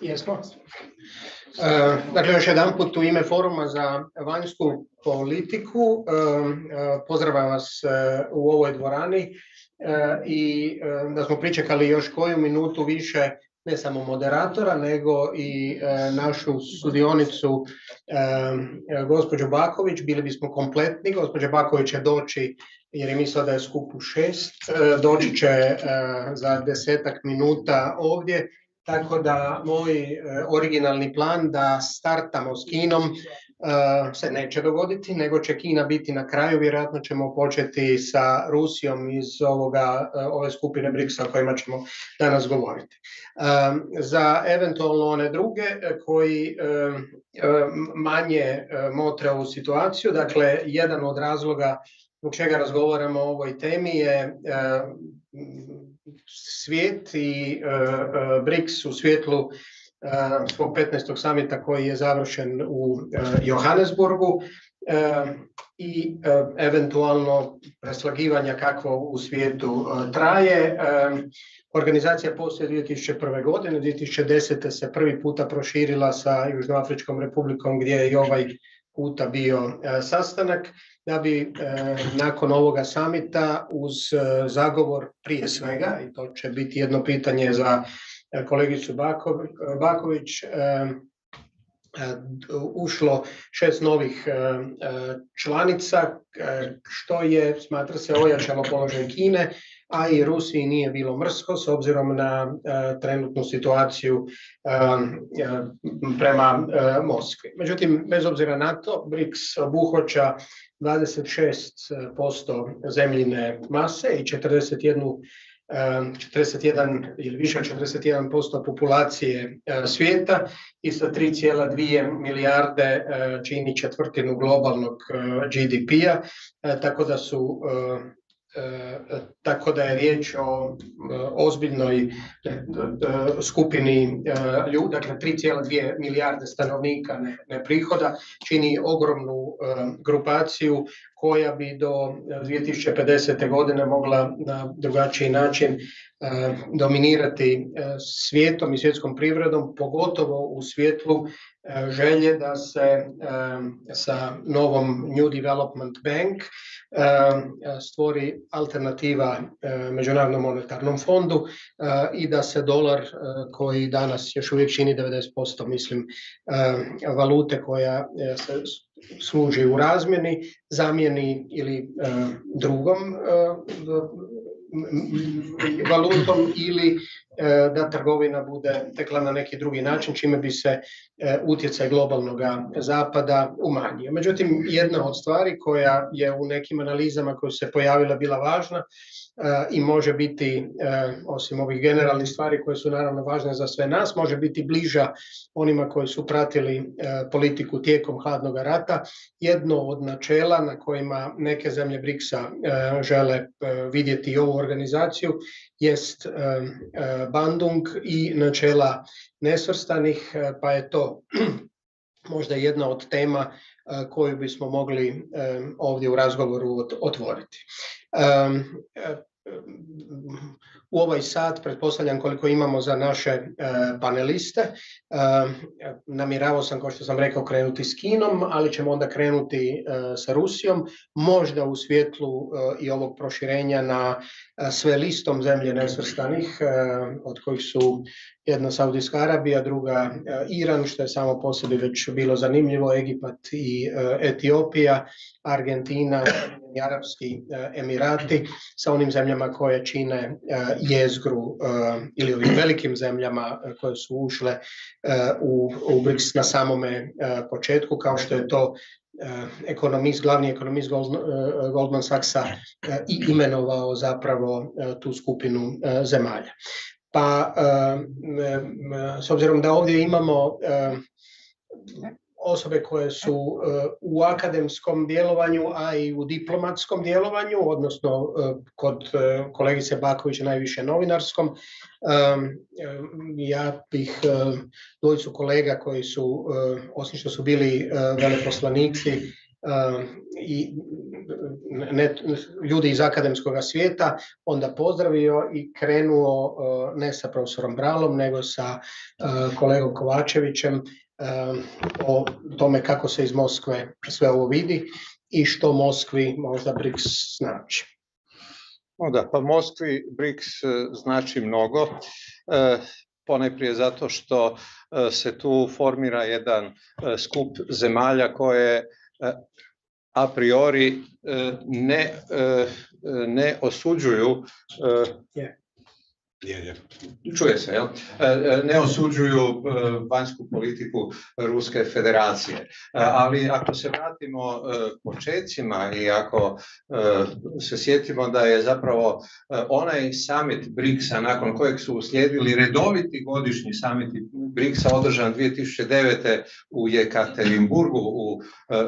Jesmo. Dakle, još jedan put u ime Foruma za vanjsku politiku pozdravljam vas u ovoj dvorani i da smo pričekali još koju minutu više ne samo moderatora, nego i našu sudionicu gospođu Baković, bili bismo kompletni. Gospođa Baković će doći, jer je mislila da je skup u 6, doći će za 10-ak minuta ovdje, tako da moj originalni plan da startamo s Kinom se neće dogoditi, nego će Kina biti na kraju. Vjerojatno ćemo početi sa Rusijom iz ove skupine BRICS-a o kojima ćemo danas govoriti. Za eventualno one druge koji manje motre ovu situaciju, dakle, jedan od razloga zbog čega razgovaramo o ovoj temi je svijet i BRICS u svjetlu svog 15. samita koji je završen u Johannesburgu i eventualno preslagivanja kakvo u svijetu traje. Organizacija postoji 2001. godine, 2010. se prvi puta proširila sa Južnoafričkom republikom gdje je i ovaj puta bio sastanak, da bi nakon ovoga samita uz zagovor prije svega, i to će biti jedno pitanje za kolegicu Baković, ušlo 6 novih članica, što je, smatra se, ojačalo položaj Kine, a i Rusiji nije bilo mrsko s obzirom na trenutnu situaciju prema Moskvi. Međutim, bez obzira na to, BRICS obuhvaća 26% zemljine mase i 41 ili više od 41% populacije svijeta i sa 3,2 milijarde čini četvrtinu globalnog GDP-a, tako da je riječ o ozbiljnoj skupini ljudi, dakle 3,2 milijarde stanovnika ne prihoda, čini ogromnu grupaciju koja bi do 2050. godine mogla na drugačiji način dominirati svijetom i svjetskom privredom, pogotovo u svjetlu želje da se sa novom New Development Bank stvori alternativa Međunarodnom monetarnom fondu i da se dolar, koji danas još uvijek čini 90%, mislim, valute koja se služi u razmjeni, zamijeni ili drugom valutom ili da trgovina bude tekla na neki drugi način, čime bi se utjecaj globalnog zapada umanjio. Međutim, jedna od stvari koja je u nekim analizama koje su se pojavila bila važna i može biti, osim ovih generalnih stvari koje su naravno važne za sve nas, može biti bliža onima koji su pratili politiku tijekom hladnog rata. Jedno od načela na kojima neke zemlje BRICS-a žele vidjeti ovu organizaciju jest Bandung i načela nesvrstanih, pa je to možda jedna od tema koju bismo mogli ovdje u razgovoru otvoriti. U ovaj sat, pretpostavljam koliko imamo za naše paneliste, namjeravao sam, kao što sam rekao, krenuti s Kinom, ali ćemo onda krenuti sa Rusijom, možda u svjetlu i ovog proširenja na sve listom zemlje nesvrstanih, od kojih su jedna Saudijska Arabija, druga Iran, što je samo po sebi već bilo zanimljivo, Egipat i Etiopija, Argentina i Arapski Emirati, sa onim zemljama koje čine jezgru ili ovim velikim zemljama koje su ušle u BRICS na samome početku, kao što je to glavni ekonomist Goldman Sachsa i imenovao zapravo tu skupinu zemalja. Pa s obzirom da ovdje imamo osobe koje su u akademskom djelovanju, a i u diplomatskom djelovanju, odnosno kod kolegice Baković najviše novinarskom. Ja bih dvojicu kolega koji su, osim što su bili veleposlanici i ljudi iz akademskog svijeta onda pozdravio i krenuo ne sa profesorom Bralom, nego sa kolegom Kovačevićem o tome kako se iz Moskve sve ovo vidi i što Moskvi možda BRICS znači. Da, pa Moskvi BRICS znači mnogo, ponajprije zato što se tu formira jedan skup zemalja koje a priori ne osuđuju čuje se, jel? Ne osuđuju vanjsku politiku Ruske federacije. Ali ako se vratimo počecima i ako se sjetimo da je zapravo onaj summit BRICS-a nakon kojeg su uslijedili redoviti godišnji summiti BRICS-a održan 2009. u Jekaterinburgu u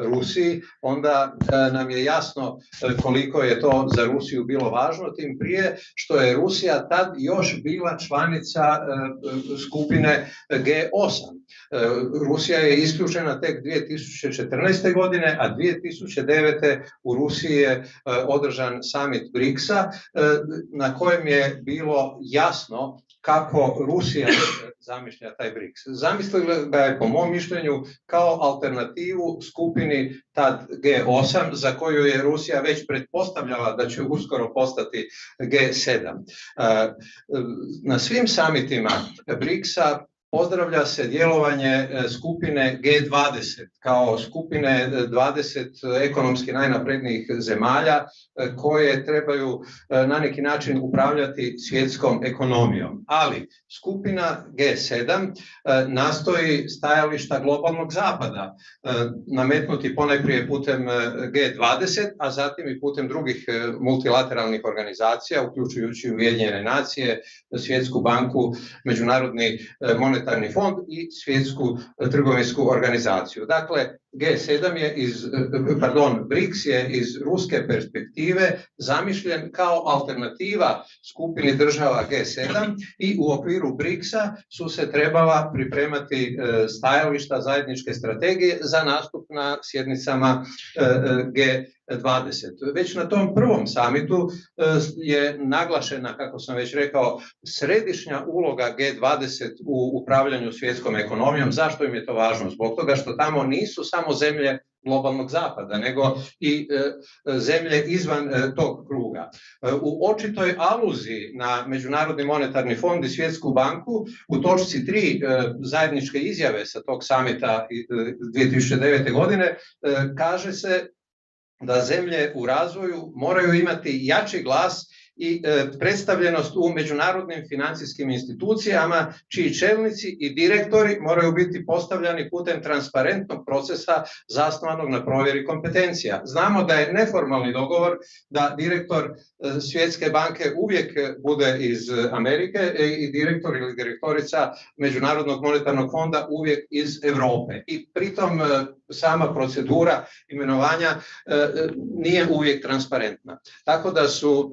Rusiji, onda nam je jasno koliko je to za Rusiju bilo važno, tim prije što je Rusija tad još bila članica skupine G8. Rusija je isključena tek 2014. godine, a 2009. u Rusiji je održan summit BRICS-a na kojem je bilo jasno kako Rusija zamišlja taj BRICS. Zamislila ga je, po mom mišljenju, kao alternativu skupini tad G8, za koju je Rusija već pretpostavljala da će uskoro postati G7. Na svim samitima BRICS-a pozdravlja se djelovanje skupine G20 kao skupine 20 ekonomski najnaprednijih zemalja koje trebaju na neki način upravljati svjetskom ekonomijom. Ali skupina G7 nastoji stajališta globalnog zapada nametnuti ponajprije putem G20, a zatim i putem drugih multilateralnih organizacija, uključujući Ujedinjene nacije, Svjetsku banku, Međunarodni monetarni fond i Svjetsku trgovinsku organizaciju. Dakle, BRICS je iz ruske perspektive zamišljen kao alternativa skupini država G7 i u okviru BRICS-a su se trebala pripremati stajališta zajedničke strategije za nastup na sjednicama G20. Već na tom prvom samitu je naglašena, kako sam već rekao, središnja uloga G20 u upravljanju svjetskom ekonomijom. Zašto im je to važno? Zbog toga što tamo nisu samo zemlje globalnog zapada, nego i zemlje izvan tog kruga. U očitoj aluziji na Međunarodni monetarni fond i Svjetsku banku u točci 3 zajedničke izjave sa tog samita 2009. godine kaže se da zemlje u razvoju moraju imati jači glas i predstavljenost u međunarodnim financijskim institucijama čiji čelnici i direktori moraju biti postavljani putem transparentnog procesa zasnovanog na provjeri kompetencija. Znamo da je neformalni dogovor da direktor Svjetske banke uvijek bude iz Amerike i direktor ili direktorica Međunarodnog monetarnog fonda uvijek iz Europe. I pritom sama procedura imenovanja nije uvijek transparentna. Tako da su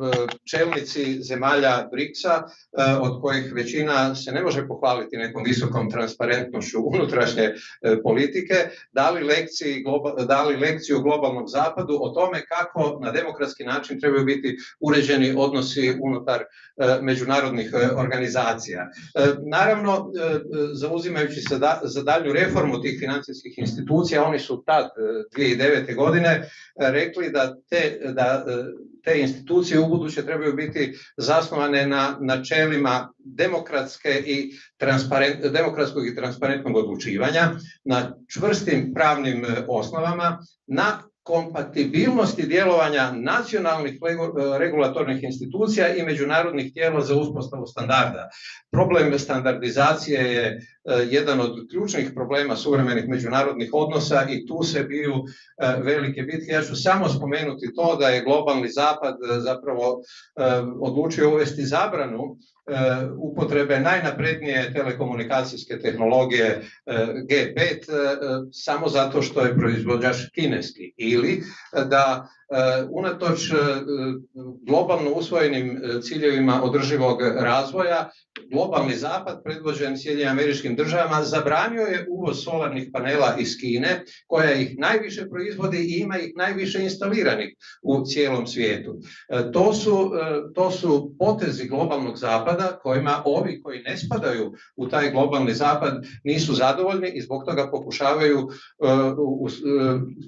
čelnici zemalja BRICS-a, od kojih većina se ne može pohvaliti nekom visokom transparentnošću unutrašnje politike, dali lekciju globalnom zapadu o tome kako na demokratski način trebaju biti uređeni odnosi unutar međunarodnih organizacija. Naravno, zauzimajući se za dalju reformu tih financijskih institucija, oni su tad 2009. godine rekli da te institucije ubuduće trebaju biti zasnovane na načelima demokratskog i transparentnog odlučivanja, na čvrstim pravnim osnovama, na kompatibilnosti djelovanja nacionalnih regulatornih institucija i međunarodnih tijela za uspostavu standarda. Problem standardizacije je jedan od ključnih problema suvremenih međunarodnih odnosa i tu se biju velike bitke. Ja ću samo spomenuti to da je globalni zapad zapravo odlučio uvesti zabranu upotrebe najnaprednije telekomunikacijske tehnologije G5 samo zato što je proizvođač kineski, ili da Unatoč globalno usvojenim ciljevima održivog razvoja, globalni zapad, predvođen Sjedinjenim Američkim Državama, zabranio je uvoz solarnih panela iz Kine, koja ih najviše proizvodi i ima ih najviše instaliranih u cijelom svijetu. To su potezi globalnog zapada kojima ovi koji ne spadaju u taj globalni zapad nisu zadovoljni i zbog toga pokušavaju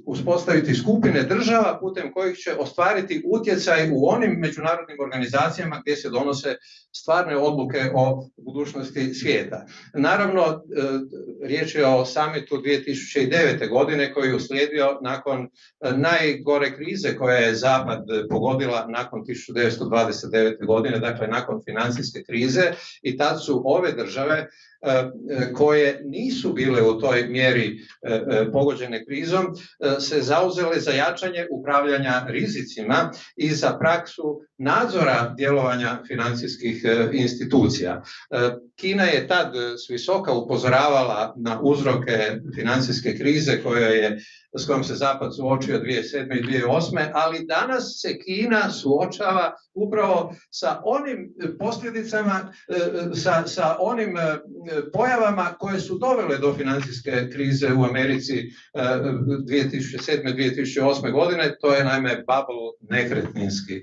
uspostaviti skupine država putem kojih će ostvariti utjecaj u onim međunarodnim organizacijama gdje se donose stvarne odluke o budućnosti svijeta. Naravno, riječ je o samitu 2009. godine koji je uslijedio nakon najgore krize koja je Zapad pogodila nakon 1929. godine, dakle nakon financijske krize, i tad su ove države koje nisu bile u toj mjeri pogođene krizom se zauzele za jačanje upravljanja rizicima i za praksu nadzora djelovanja financijskih institucija. Kina je tad s visoka upozoravala na uzroke financijske krize s kojom se Zapad suočio 2007. i 2008. ali danas se Kina suočava upravo sa onim posljedicama, sa onim pojavama koje su dovele do financijske krize u Americi 2007. 2008. godine. To je naime bubble nekretninski.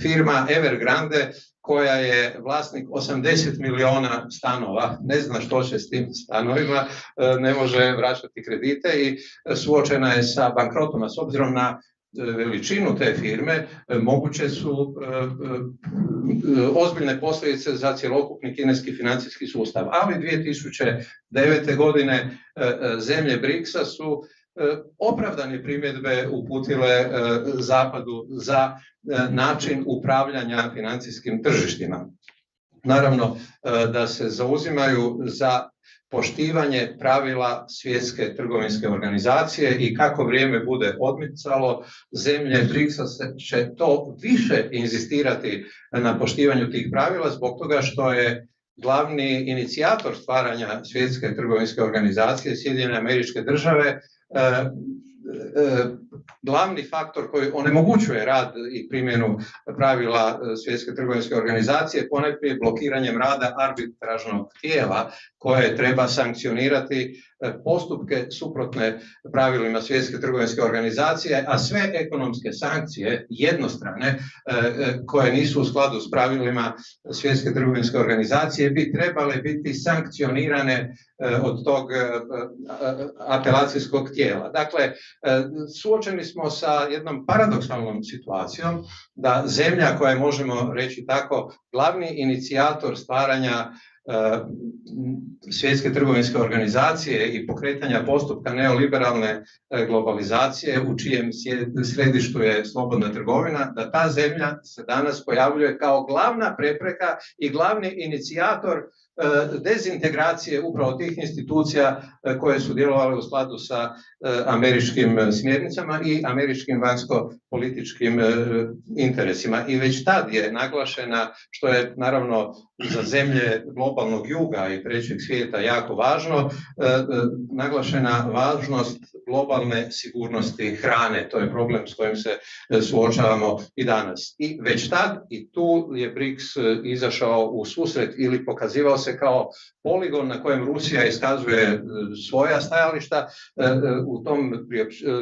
Firma Evergrande, koja je vlasnik 80 miliona stanova, ne zna što će s tim stanovima, ne može vraćati kredite i suočena je sa bankrotom. A s obzirom na veličinu te firme, moguće su ozbiljne posljedice za cjelokupni kineski financijski sustav. Ali 2009. godine zemlje BRICS-a su opravdane primjedbe uputile Zapadu za način upravljanja financijskim tržištima. Naravno da se zauzimaju za poštivanje pravila Svjetske trgovinske organizacije i kako vrijeme bude odmicalo, zemlje BRICS-a će to više inzistirati na poštivanju tih pravila zbog toga što je glavni inicijator stvaranja Svjetske trgovinske organizacije, Sjedinjene Američke Države, glavni faktor koji onemogućuje rad i primjenu pravila Svjetske trgovinske organizacije, ponajprije blokiranjem rada arbitražnog tijela koje treba sankcionirati postupke suprotne pravilima Svjetske trgovinske organizacije, a sve ekonomske sankcije jednostrane koje nisu u skladu s pravilima Svjetske trgovinske organizacije bi trebale biti sankcionirane od tog apelacijskog tijela. Dakle, suočeni smo sa jednom paradoksalnom situacijom da zemlja koja je, možemo reći tako, glavni inicijator stvaranja Svjetske trgovinske organizacije i pokretanja postupka neoliberalne globalizacije u čijem središtu je slobodna trgovina, da ta zemlja se danas pojavljuje kao glavna prepreka i glavni inicijator dezintegracije upravo tih institucija koje su djelovale u skladu sa američkim smjernicama i američkim vanjsko-političkim interesima. I već tad je naglašena, što je naravno za zemlje globalnog juga i trećeg svijeta jako važno, naglašena važnost globalne sigurnosti hrane. To je problem s kojim se suočavamo i danas. I već tad, i tu je BRICS izašao u susret ili pokazivao se kao poligon na kojem Rusija iskazuje svoja stajališta. U tom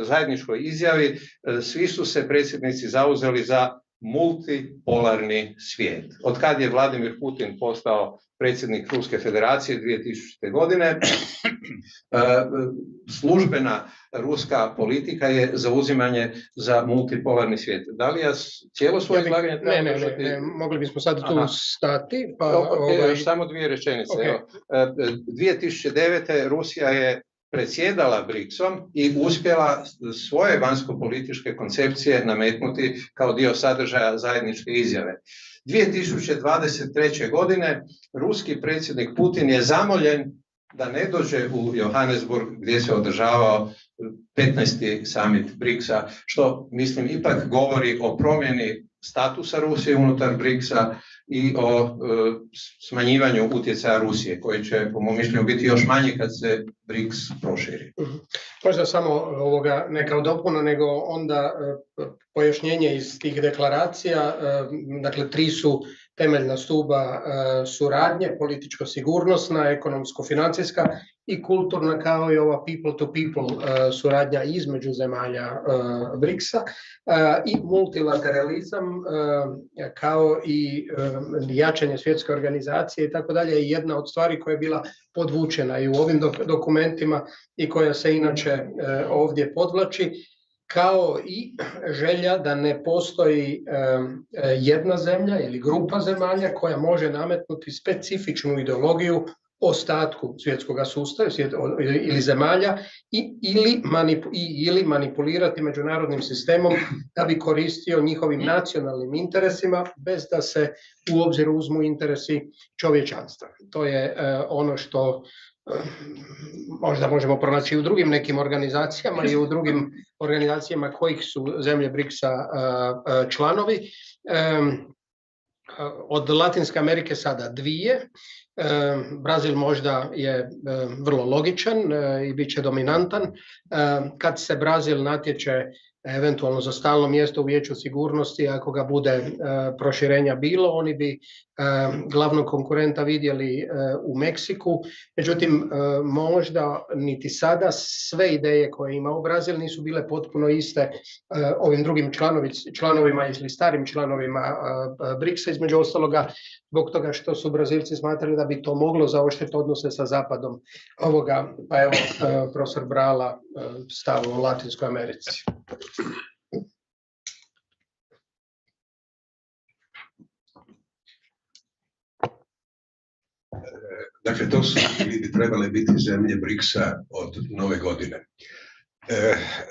zajedničkoj izjavi svi su se predsjednici zauzeli za multipolarni svijet. Od kad je Vladimir Putin postao predsjednik Ruske federacije 2000. godine, službena ruska politika je zauzimanje za multipolarni svijet. Da li ja cijelo svoje izlaganje treba držati? Ne, mogli bismo sad tu stati. Još samo dvije rečenice. Okay. 2009. Rusija je predsjedala BRICS-om i uspjela svoje vanjsko-političke koncepcije nametnuti kao dio sadržaja zajedničke izjave. 2023. godine ruski predsjednik Putin je zamoljen da ne dođe u Johannesburg gdje se održavao 15. summit BRICS-a, što mislim ipak govori o promjeni statusa Rusije unutar BRICS-a i o smanjivanju utjecaja Rusije, koji će, po mom mišljenju, biti još manji kad se BRICS proširi. Možda samo ne kao dopuna, nego onda pojašnjenje iz tih deklaracija. Dakle, 3 su temeljna stuba suradnje, političko-sigurnosna, ekonomsko-financijska i kulturna, kao i ova people-to-people suradnja između zemalja BRICS-a, i multilateralizam, kao i jačanje svjetske organizacije i tako dalje, je jedna od stvari koja je bila podvučena i u ovim dokumentima i koja se inače ovdje podvlači, kao i želja da ne postoji jedna zemlja ili grupa zemalja koja može nametnuti specifičnu ideologiju ostatku svjetskog sustava ili zemalja ili manipulirati međunarodnim sistemom da bi koristio njihovim nacionalnim interesima bez da se u obzir uzmu interesi čovječanstva. To je ono što možda možemo pronaći u drugim nekim organizacijama i u drugim organizacijama kojih su zemlje BRICS-a članovi. Od Latinske Amerike sada 2. Brazil možda je vrlo logičan i bit će dominantan. Kad se Brazil natječe eventualno za stalno mjesto u Vijeću sigurnosti, ako ga bude proširenja bilo, oni bi glavnog konkurenta vidjeli u Meksiku. Međutim, možda niti sada sve ideje koje ima u Brazil nisu bile potpuno iste ovim drugim članovima ili starim članovima BRICS-a, između ostaloga zbog toga što su Brazilci smatrali da bi to moglo zaoštriti odnose sa Zapadom. Pa evo, profesor Brala stav u Latinskoj Americi. Dakle, to su bi trebale biti zemlje BRICS-a od nove godine.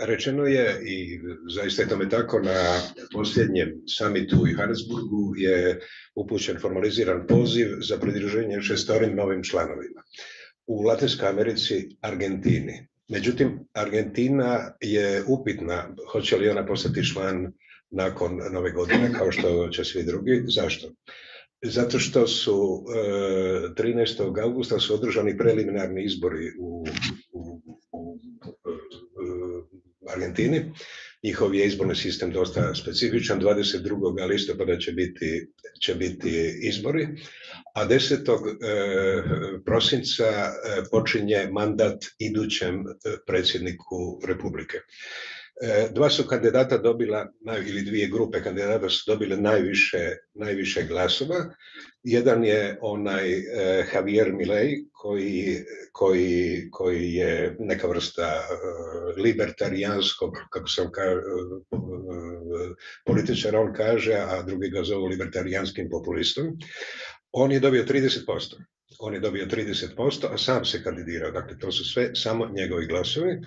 Rečeno je, i zaista je tome tako, na posljednjem samitu u Johannesburgu je upućen formaliziran poziv za pridruženje 6 novim članovima. U Latinskoj Americi Argentini. Međutim, Argentina je upitna, hoće li ona postati član nakon nove godine, kao što će svi drugi. Zašto? Zato što su 13. augusta su održani preliminarni izbori u Argentini. Njihov je izborni sistem dosta specifičan. 22. listopada će biti izbori, a 10. prosinca počinje mandat idućem predsjedniku Republike. 2 su kandidata dobila, ili 2 grupe kandidata su dobile najviše glasova. Jedan je onaj Javier Milei, koji je neka vrsta libertarijanskog, kako sam političar on kaže, a drugi ga zovu libertarijanskim populistom. On je dobio 30%, a sam se kandidirao. Dakle, to su sve samo njegovi glasovi.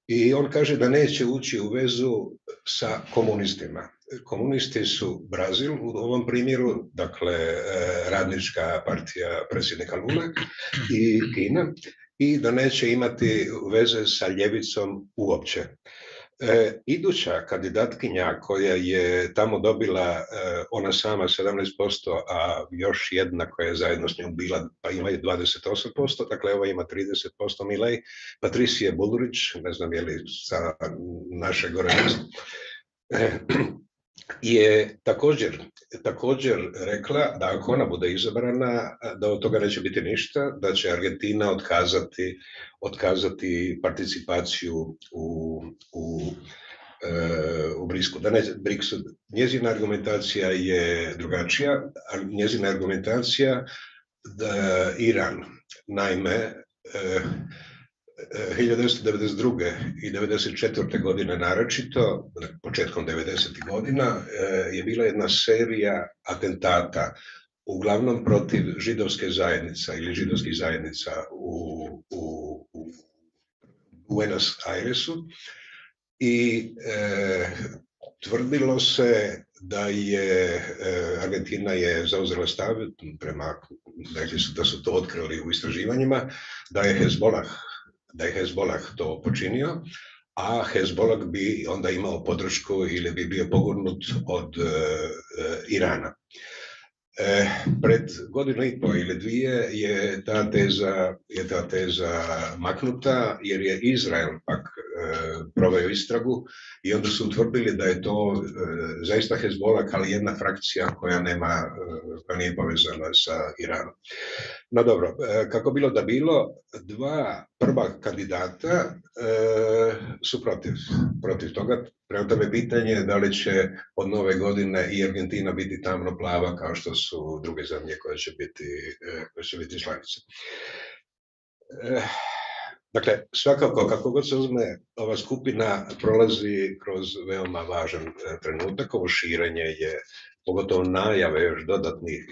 I on kaže da neće ući u vezu sa komunistima. Komunisti su Brazil u ovom primjeru, dakle radnička partija predsjednika Lule i Kina, i da neće imati veze sa ljevicom uopće. Iduća kandidatkinja koja je tamo dobila ona sama 17%, a još jedna koja je zajedno s njom bila, pa imaju 28%, dakle ova ima 30% Milei, Patricia Bullrich, ne znam je li sa naše gore je također rekla da ako ona bude izabrana, da od toga neće biti ništa, da će Argentina otkazati participaciju u BRICS-u. Njezina argumentacija je drugačija, njezina argumentacija da Iran, naime, 1992. i 1994. godine naročito, početkom 90. godina, je bila jedna serija atentata, uglavnom protiv židovske zajednica ili židovskih zajednica u Buenos Airesu, i tvrdilo se da je Argentina je zauzela stav prema, rekli su da su to otkrili u istraživanjima, da je Hezbollah to počinio, a Hezbollah bi onda imao podršku ili bi bio pogurnut od Irana. Pred godinu i pol ili dvije je ta teza maknuta jer je Izrael pak proveo istragu i onda su utvrdili da je to zaista Hezbollah, ali jedna frakcija koja nije povezana sa Iranom. No dobro, kako bilo da bilo, dva prva kandidata su protiv toga. Prema tome pitanje je da li će od nove godine i Argentina biti tamno plava kao što su druge zemlje koje će biti članice. Dakle, svakako kako god se uzme, ova skupina prolazi kroz veoma važan trenutak. Ovo širenje je pogotovo najave još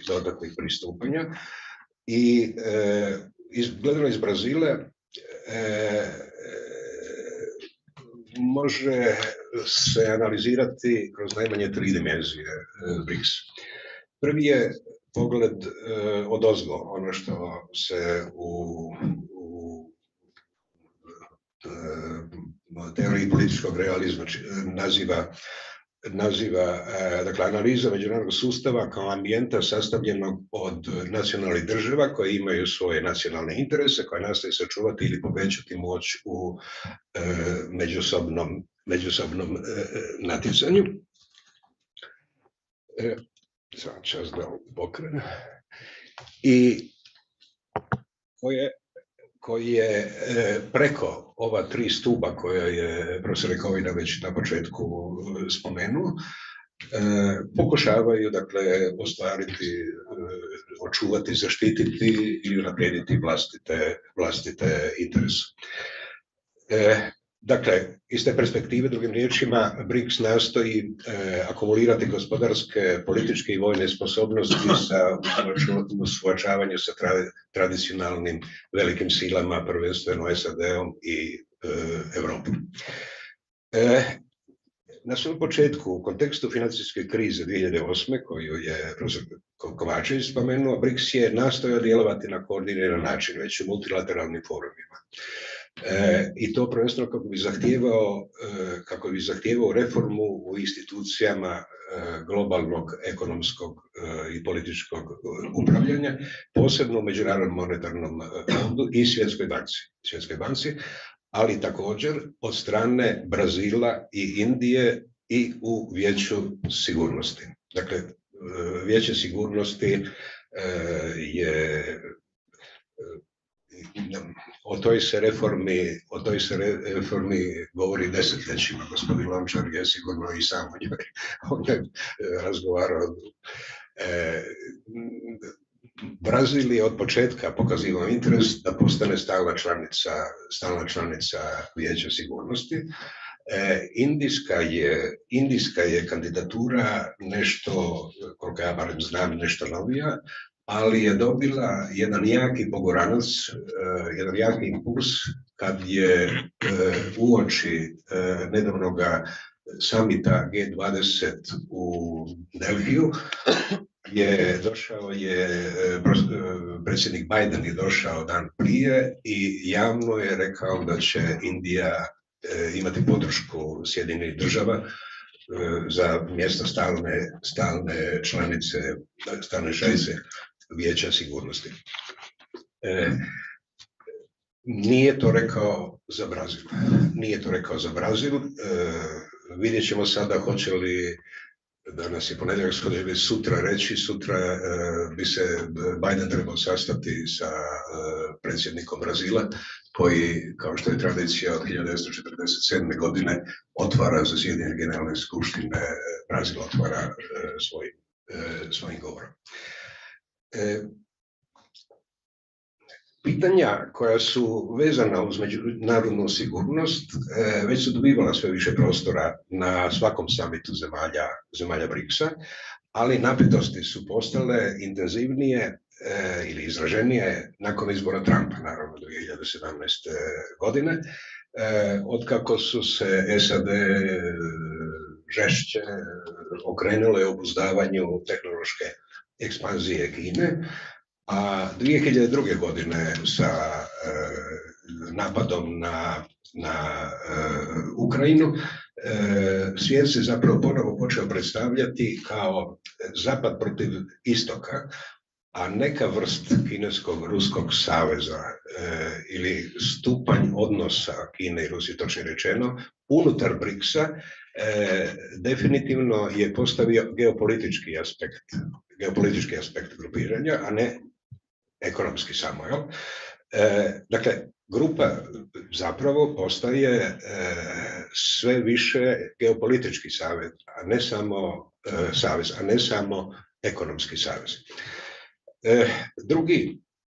dodatnih pristupanja. I gledano iz Brazila može se analizirati kroz najmanje 3 dimenzije BRICS. Prvi je pogled odozgo, ono što se u teoriji političkog realizma naziva dakle, analiza međunarodnog sustava kao ambijenta sastavljenog od nacionalnih država koje imaju svoje nacionalne interese, koje nastoje sačuvati ili povećati moć u međusobnom natjecanju. Samo čas da pokrenem. I koji je preko ova 3 stupa koja je profesor Jakovina već na početku spomenuo, pokušavaju dakle ostvariti, očuvati, zaštititi i unaprijediti vlastite interese. Dakle, iz te perspektive, drugim riječima, BRICS nastoji akumulirati gospodarske, političke i vojne sposobnosti u suočavanju sa tradicionalnim velikim silama, prvenstveno SAD-om i Evropom. Na svom početku, u kontekstu financijske krize 2008. koju je profesor Kovačević spomenuo, BRICS je nastojao djelovati na koordiniran način, već u multilateralnim forumima. I to prvenstveno kako bi zahtijevao reformu u institucijama globalnog ekonomskog i političkog upravljanja, posebno u Međunarodnom monetarnom fondu i Svjetskoj banci, ali također od strane Brazila i Indije i u Vijeću sigurnosti. Dakle, Vijeće sigurnosti je o toj se reformi govori desetljećima. Gospodin Lončar je sigurno i sam o njoj razgovarao. Brazil je od početka pokazivao interes da postane stalna članica Vijeća sigurnosti. Indijska je kandidatura nešto, koliko ja barem znam, nešto novija, ali je dobila jedan jaki poguranac, jedan jaki impuls kad je uoči nedavnoga samita G20 u Delhiju predsjednik Biden je došao dan prije i javno je rekao da će Indija imati podršku Sjedinjenih država za mjesto stalne članice Vijeća sigurnosti. Nije to rekao za Brazil. Vidjet ćemo sada hoće li, danas je ponedjeljak, sutra reći, sutra bi se Biden trebao sastati sa predsjednikom Brazila, koji, kao što je tradicija od 1947. godine, otvara zasjedanje Generalne skupštine, Brazil otvara svojim govorom. Pitanja koja su vezana uz međunarodnu sigurnost već su dobivala sve više prostora na svakom samitu zemalja BRICS-a, ali napetosti su postale intenzivnije ili izraženije nakon izbora Trumpa, naravno 2017. godine, otkako su se SAD žešće okrenule obuzdavanju tehnološke ekspanzije Kine, a 2002. godine sa napadom na Ukrajinu, svijet se zapravo ponovo počeo predstavljati kao zapad protiv istoka, a neka vrst kinesko-ruskog saveza ili stupanj odnosa Kine i Rusije, točno rečeno, unutar BRICS-a definitivno je postavio geopolitički aspekt grupiranja, a ne ekonomski samo. Jel? Dakle, grupa zapravo postaje sve više geopolitički savez, a ne samo ekonomski savez.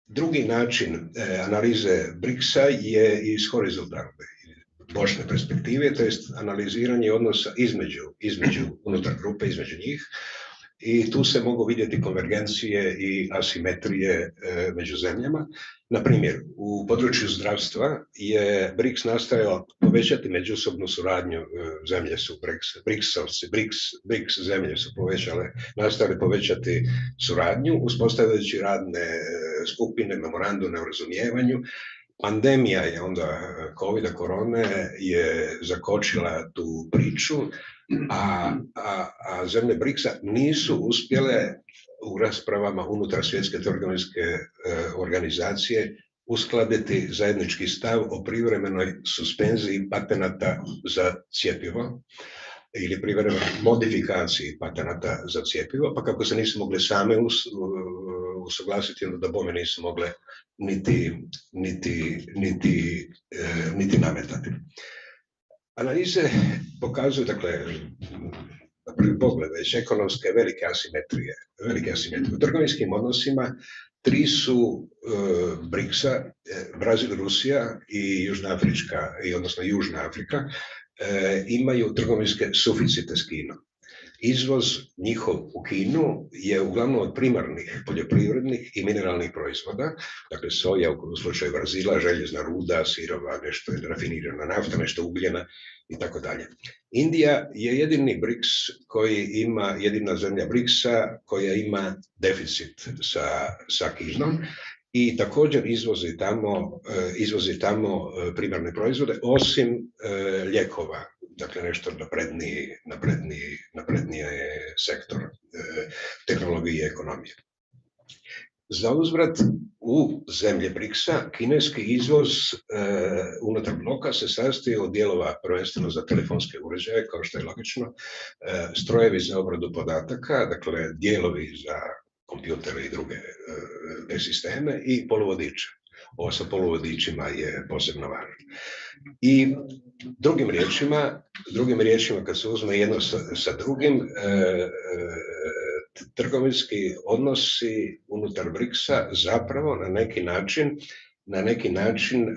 Drugi način analize BRICS-a je iz horizontalne, bočne perspektive, to jest analiziranje odnosa unutar grupe, između njih, i tu se mogu vidjeti konvergencije i asimetrije među zemljama. Na primjer, u području zdravstva je BRICS nastojao povećati međusobnu suradnju, zemlje su BRICS zemlje su nastojale povećati suradnju, uspostavljajući radne skupine, memorandume o razumijevanju. Pandemija je onda covida, korone je zakočila tu priču, a zemlje BRICS-a nisu uspjele u raspravama unutar Svjetske trgovinske organizacije uskladiti zajednički stav o privremenoj suspenziji patenata za cjepivo ili privremenoj modifikaciji patenata za cjepivo, pa kako se nisu mogle same usuglasiti, onda da bome nisu mogle niti nametati. Analize pokazuju, dakle, na prvi pogled već ekonomske velike asimetrije. U trgovinskim odnosima tri su BRICS-a, Brazil, Rusija i Južna Afrika, imaju trgovinske suficite s Kinom. Izvoz njihov u Kinu je uglavnom od primarnih poljoprivrednih i mineralnih proizvoda, dakle soja u slučaju Brazila, željezna ruda, sirova, nešto je rafinirana nafta, nešto ugljena i tako dalje. Indija je jedina zemlja BRICS-a koja ima deficit sa Kinom i također izvozi tamo primarne proizvode, osim lijekova. Dakle, nešto napredniji sektor tehnologije i ekonomije. Za uzvrat, u zemlje BRICS-a kineski izvoz unutar bloka se sastoji od dijelova prvenstveno za telefonske uređaje, kao što je logično, strojevi za obradu podataka, dakle dijelovi za kompjutere i druge sisteme i poluvodiče. Ovo sa poluvodičima je posebno važno. I drugim riječima, kad se uzme jedno sa drugim, trgovinski odnosi unutar BRICS-a zapravo na neki način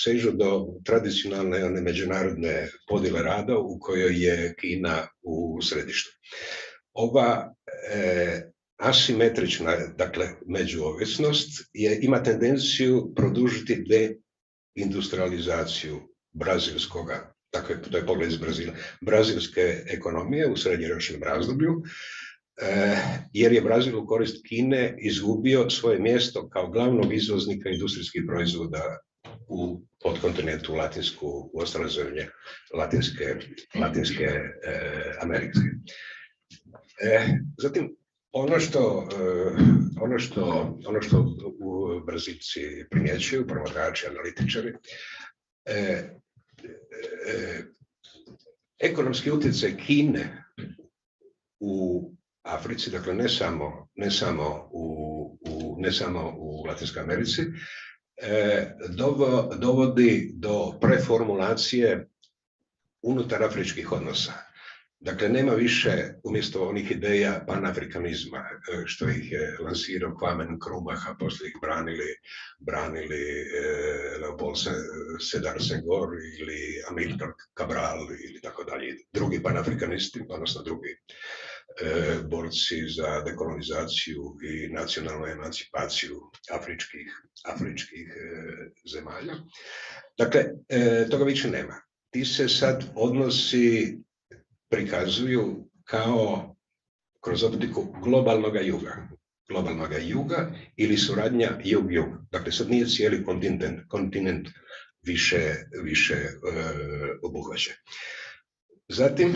sežu do tradicionalne međunarodne podjele rada u kojoj je Kina u središtu. Ova asimetrična, dakle, međuovisnost ima tendenciju produžiti deindustrializaciju brazilskoga, dakle, to je pogled iz Brazila, brazilske ekonomije u srednjoročnom razdoblju, jer je Brazil u korist Kine izgubio svoje mjesto kao glavnog izvoznika industrijskih proizvoda u podkontinentu u ostale zemlje Latinske Amerike. Zatim, ono što u Brazilci primjećuju, promatrači, analitičari, ekonomski utjecaj Kine u Africi, dakle ne samo u Latinskoj Americi, dovodi do preformulacije unutar afričkih odnosa. Dakle, nema više, umjesto onih ideja panafrikanizma, što ih je lansirao Kwame Nkrumah, a poslije ih branili Leopold Sedar Senghor ili Amilcar Cabral ili tako dalje. Drugi panafrikanisti, odnosno drugi borci za dekolonizaciju i nacionalnu emancipaciju afričkih zemalja. Dakle, toga više nema. Ti se sad odnosi prikazuju kao kroz optiku globalnog juga. globalnog juga ili suradnja jug-jug. Dakle, sad nije cijeli kontinent više obuhvaćen. Zatim,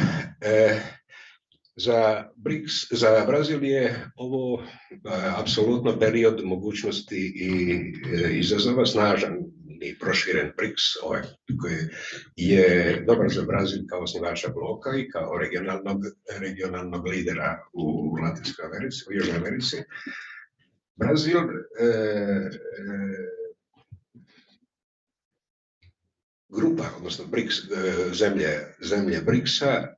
za Brazil je ovo apsolutno period mogućnosti i izazova, snažan i proširen BRICS, koji je dobar za Brazil kao osnivača bloka i kao regionalnog lidera u Latinskoj Americi, u Južnoj Americi. Brazil grupa, odnosno BRICS, zemlje BRICS-a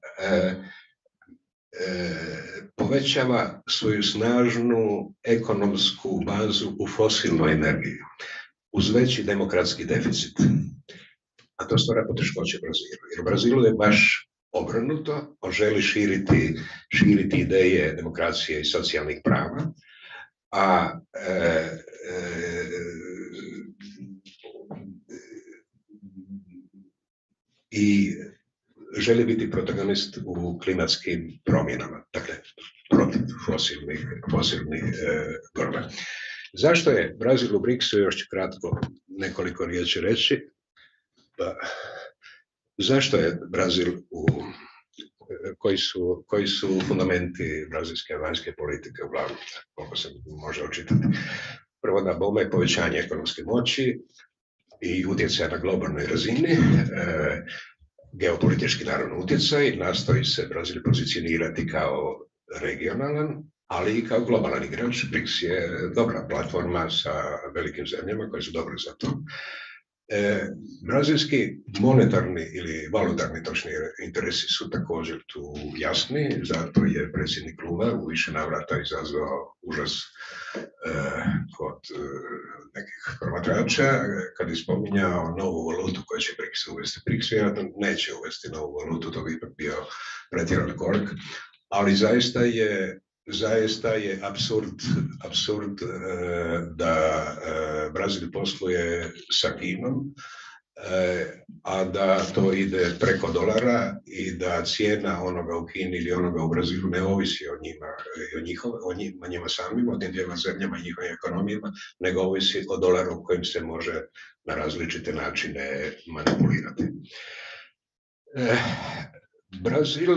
povećava svoju snažnu ekonomsku bazu u fosilnoj energiji uz veći demokratski deficit. A to stvara poteškoće Brazilu. Jer u Brazilu je baš obrnuto, on želi širiti ideje demokracije i socijalnih prava, a i želi biti protagonist u klimatskim promjenama, dakle protiv fosilnih goriva. Zašto je Brazil u BRICS-u, još ću kratko nekoliko riječi reći, zašto je Brazil koji su fundamenti brazilske vanjske politike uglavnom, koliko se može očitati. Prvo da bome je povećanje ekonomske moći i utjecaja na globalnoj razini, geopolitički naravno utjecaj, nastoji se Brazil pozicionirati kao regionalan, ali i kao globalan igrač. BRICS je dobra platforma sa velikim zemljama koje su dobre za to. Brazilski monetarni ili valutarni točni interesi su također tu jasni, zato je predsjednik Lula u više navrata izazvao užas kod nekih promatrača kad je spominjao novu valutu koju će BRICS uvesti. BRICS vjerojatno neće uvesti novu valutu, to bi ipak bio pretjeran korak, ali zaista je apsurd da Brazil posluje sa Kinom, a da to ide preko dolara i da cijena onoga u Kini ili onoga u Brazilu ne ovisi o njima samima, o tim dvijema zemljama i njihovim ekonomijama, nego ovisi o dolaru kojim se može na različite načine manipulirati. Brazil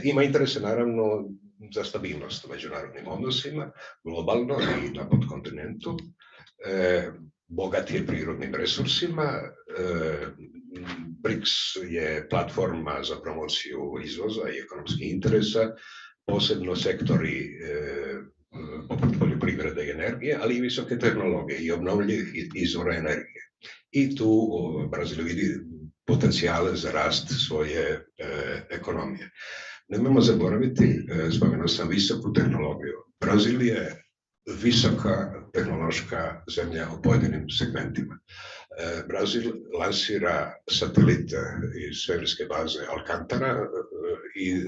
ima interese naravno za stabilnost u međunarodnim odnosima, globalno i na podkontinentu, bogat je prirodnim resursima. BRICS je platforma za promociju izvoza i ekonomskih interesa, posebno sektori poput poljoprivrede i energije, ali i visoke tehnologije i obnovljivih izvora energije. I tu Brazil vidi potencijale za rast svoje ekonomije. Nemojmo zaboraviti, spomenuo sam visoku tehnologiju. Brazil je visoka tehnološka zemlja u pojedinim segmentima. Brazil lansira satelite iz svemirske baze Alcantara i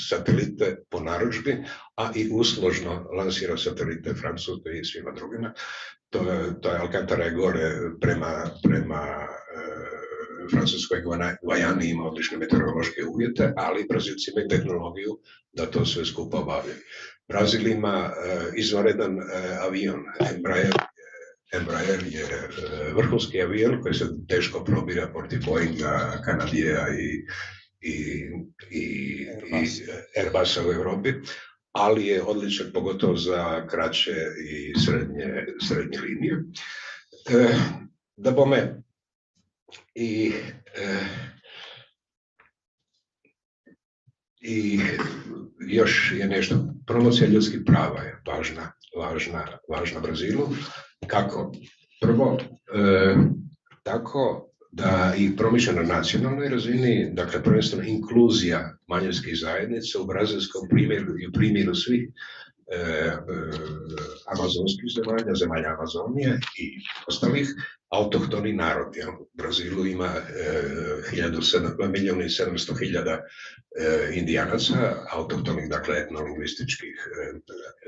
satelite po narudžbi, a i uslužno lansira satelite Francuske i svima drugima. To je Alcantara je gore prema Francuskoj Gvajani ima odlične meteorološke uvjete, ali Brazilci imaju tehnologiju da to sve skupa obavljaju. Brazil ima izvanredan avion, Embraer je vrhunski avion koji se teško probira protiv Boeinga, Canadieja i Airbusa u Europi, ali je odličan pogotovo za kraće i srednje linije. Da bome i još je nešto, promocija ljudskih prava je važna Brazilu. Kako? Prvo, tako da i promišlja na nacionalnoj razini, dakle prvenstveno inkluzija manjinskih zajednica u brazilskom primjeru i u primjeru svih amazonskih zemalja Amazonije i ostalih, autohtoni narod. Jel? U Brazilu ima 1.700.000 indijanaca, autohtonih, dakle etnolingvističkih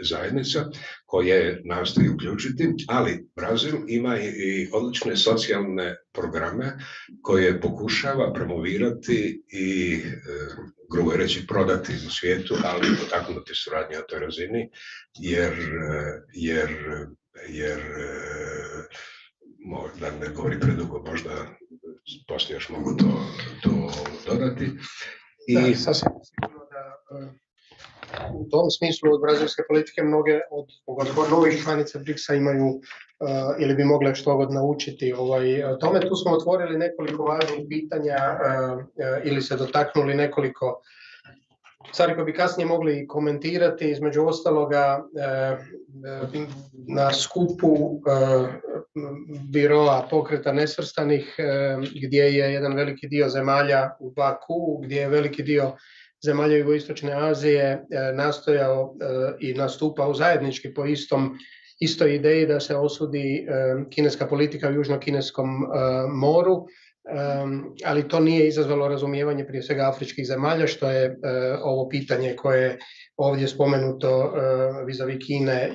zajednica, koje nastoji uključiti, ali Brazil ima i odlične socijalne programe koje pokušava promovirati i grubo reći prodati u svijetu, ali potaknuti suradnje na toj razini, jer da ne govori predugo, možda poslije još mogu to dodati. Da, sasvim sigurno da u tom smislu od brazilske politike mnoge od novih članica BRICS-a imaju ili bi mogle što god naučiti tome. Tu smo otvorili nekoliko važnih pitanja ili se dotaknuli nekoliko stvari koje bi kasnije mogli komentirati, između ostaloga na skupu biroa pokreta nesvrstanih, gdje je jedan veliki dio zemalja u Baku, gdje je veliki dio zemalja jugoistočne Azije nastojao i nastupao zajednički po istoj ideji da se osudi kineska politika u južno-kineskom moru, ali to nije izazvalo razumijevanje prije svega afričkih zemalja, što je ovo pitanje koje je ovdje spomenuto vis-a-vis Kine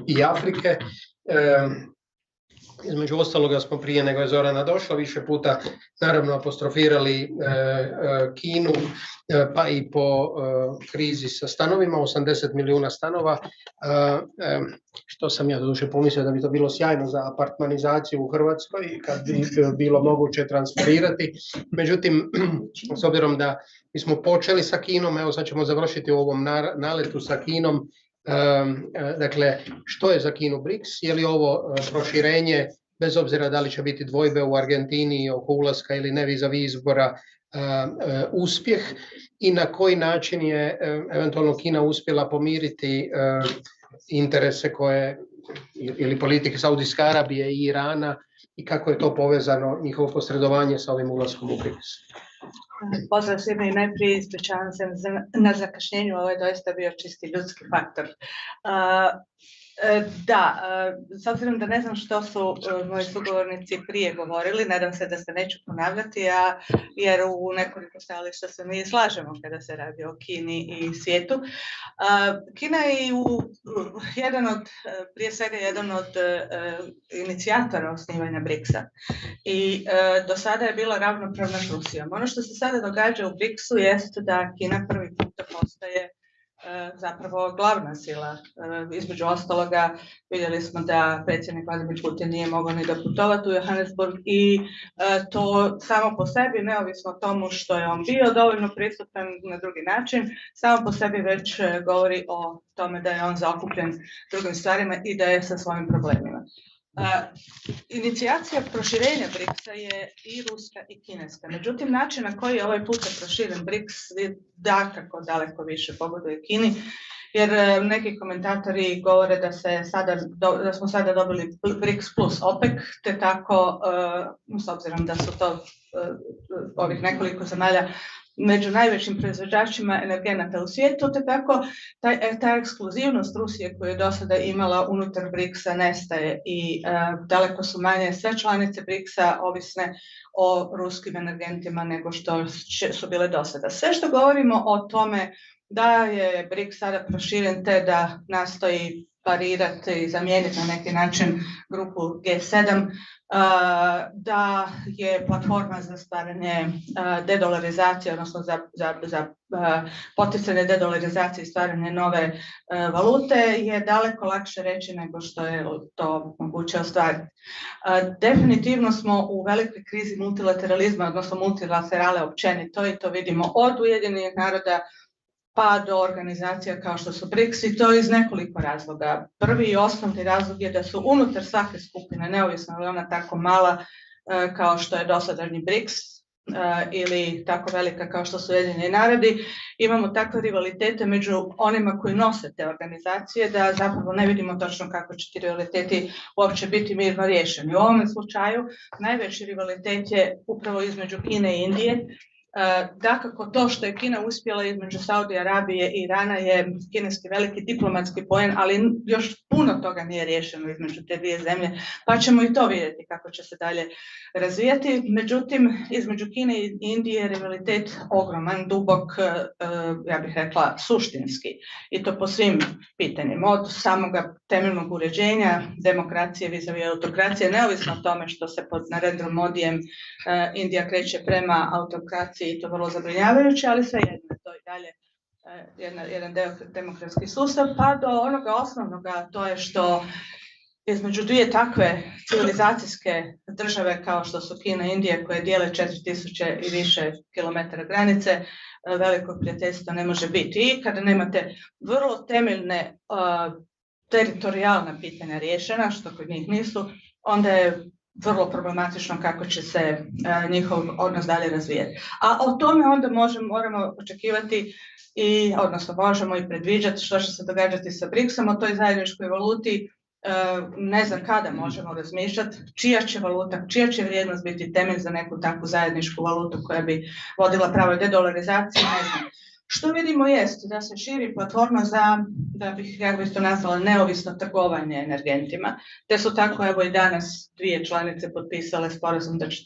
i Afrike. Između ostaloga smo prije nego je Zorana došla više puta naravno apostrofirali Kinu, pa i po krizi sa stanovima, 80 milijuna stanova, što sam ja doduše pomislio da bi to bilo sjajno za apartmanizaciju u Hrvatskoj kad bi bilo moguće transferirati. Međutim, s obzirom da mi smo počeli sa Kinom, evo sad ćemo završiti u ovom naletu sa Kinom. Dakle, što je za Kinu BRICS? Je li ovo proširenje, bez obzira da li će biti dvojbe u Argentini oko ulaska ili ne vis-a-vis izbora, uspjeh i na koji način je eventualno Kina uspjela pomiriti interese koje ili politike Saudijske Arabije i Irana i kako je to povezano njihovo posredovanje sa ovim ulaskom u BRICS? Pozdrav svima i najprije ispričavam se na zakašnjenju, ovo je doista bio čisti ljudski faktor. Da, s obzirom da ne znam što su moji sugovornici prije govorili, nadam se da se neću ponavljati, jer u nekoliko stajališta se mi slažemo kada se radi o Kini i svijetu. Kina je prije svega jedan od inicijatora osnivanja BRICS-a i do sada je bila ravnopravna s Rusijom. Ono što se sada događa u BRICS-u jest da Kina prvi puta postaje zapravo glavna sila. Između ostaloga vidjeli smo da predsjednik Vladimir Putin nije mogao ni doputovati u Johannesburg i to samo po sebi, neovisno o tomu što je on bio dovoljno prisutan na drugi način, samo po sebi već govori o tome da je on zaokupljen drugim stvarima i da je sa svojim problemima. Inicijacija proširenja BRICS-a je i ruska i kineska. Međutim, način na koji je ovaj puta proširen BRICS dakako daleko više pogoduje Kini, jer neki komentatori govore da smo sada dobili BRICS plus OPEC, te tako, s obzirom da su to ovih nekoliko zemalja među najvećim proizvođačima energenata u svijetu, te tako ta ekskluzivnost Rusije koju je do sada imala unutar BRICS-a nestaje i daleko su manje sve članice BRICS-a ovisne o ruskim energentima nego što su bile do sada. Sve što govorimo o tome da je BRICS sada proširen te da nastoji parirati i zamijeniti na neki način grupu G7, da je platforma za stvaranje dedolarizacije, odnosno za poticanje dedolarizacije i stvaranje nove valute, je daleko lakše reći nego što je to moguće ostvariti. Definitivno smo u velikoj krizi multilateralizma, odnosno multilaterale općenito, i to vidimo od Ujedinjenih naroda pa do organizacija kao što su BRICS, i to iz nekoliko razloga. Prvi i osnovni razlog je da su unutar svake skupine, neovisno je ona tako mala kao što je dosadašnji BRICS ili tako velika kao što su Ujedinjeni narodi, imamo takve rivalitete među onima koji nose te organizacije da zapravo ne vidimo točno kako će ti rivaliteti uopće biti mirno riješeni. U ovom slučaju najveći rivalitet je upravo između Kine i Indije, Dakako, to što je Kina uspjela između Saudije Arabije i Irana je kineski veliki diplomatski poen, ali još puno toga nije riješeno između te dvije zemlje, pa ćemo i to vidjeti kako će se dalje razvijati. Međutim, između Kine i Indije je rivalitet ogroman, dubok, ja bih rekla suštinski, i to po svim pitanjima, od samoga temeljnog uređenja, demokracije vis-a-vis autokracije, neovisno o tome što se pod Narendrom Modijem Indija kreće prema autokraciji, i to vrlo zabrinjavajuće, ali svejedno je to i dalje jedan demokratski sustav, pa do onoga osnovnoga, to je što između dvije takve civilizacijske države kao što su Kina i Indija, koje dijele 4000 i više kilometara granice, velikog prijateljstva ne može biti. I kada nemate vrlo temeljne teritorijalna pitanja riješena, što kod njih nisu, onda je vrlo problematično kako će se njihov odnos dalje razvijati. A o tome onda moramo očekivati odnosno možemo i predviđati što će se događati sa BRICS-om, o toj zajedničkoj valuti. Ne znam kada možemo razmišljati čija će valuta, čija će vrijednost biti temelj za neku takvu zajedničku valutu koja bi vodila pravoj dedolarizaciji, ne znam. Što vidimo jest da se širi platforma za, ja bih to nazvala, neovisno trgovanje energentima, te su tako evo i danas dvije članice potpisale sporazum da će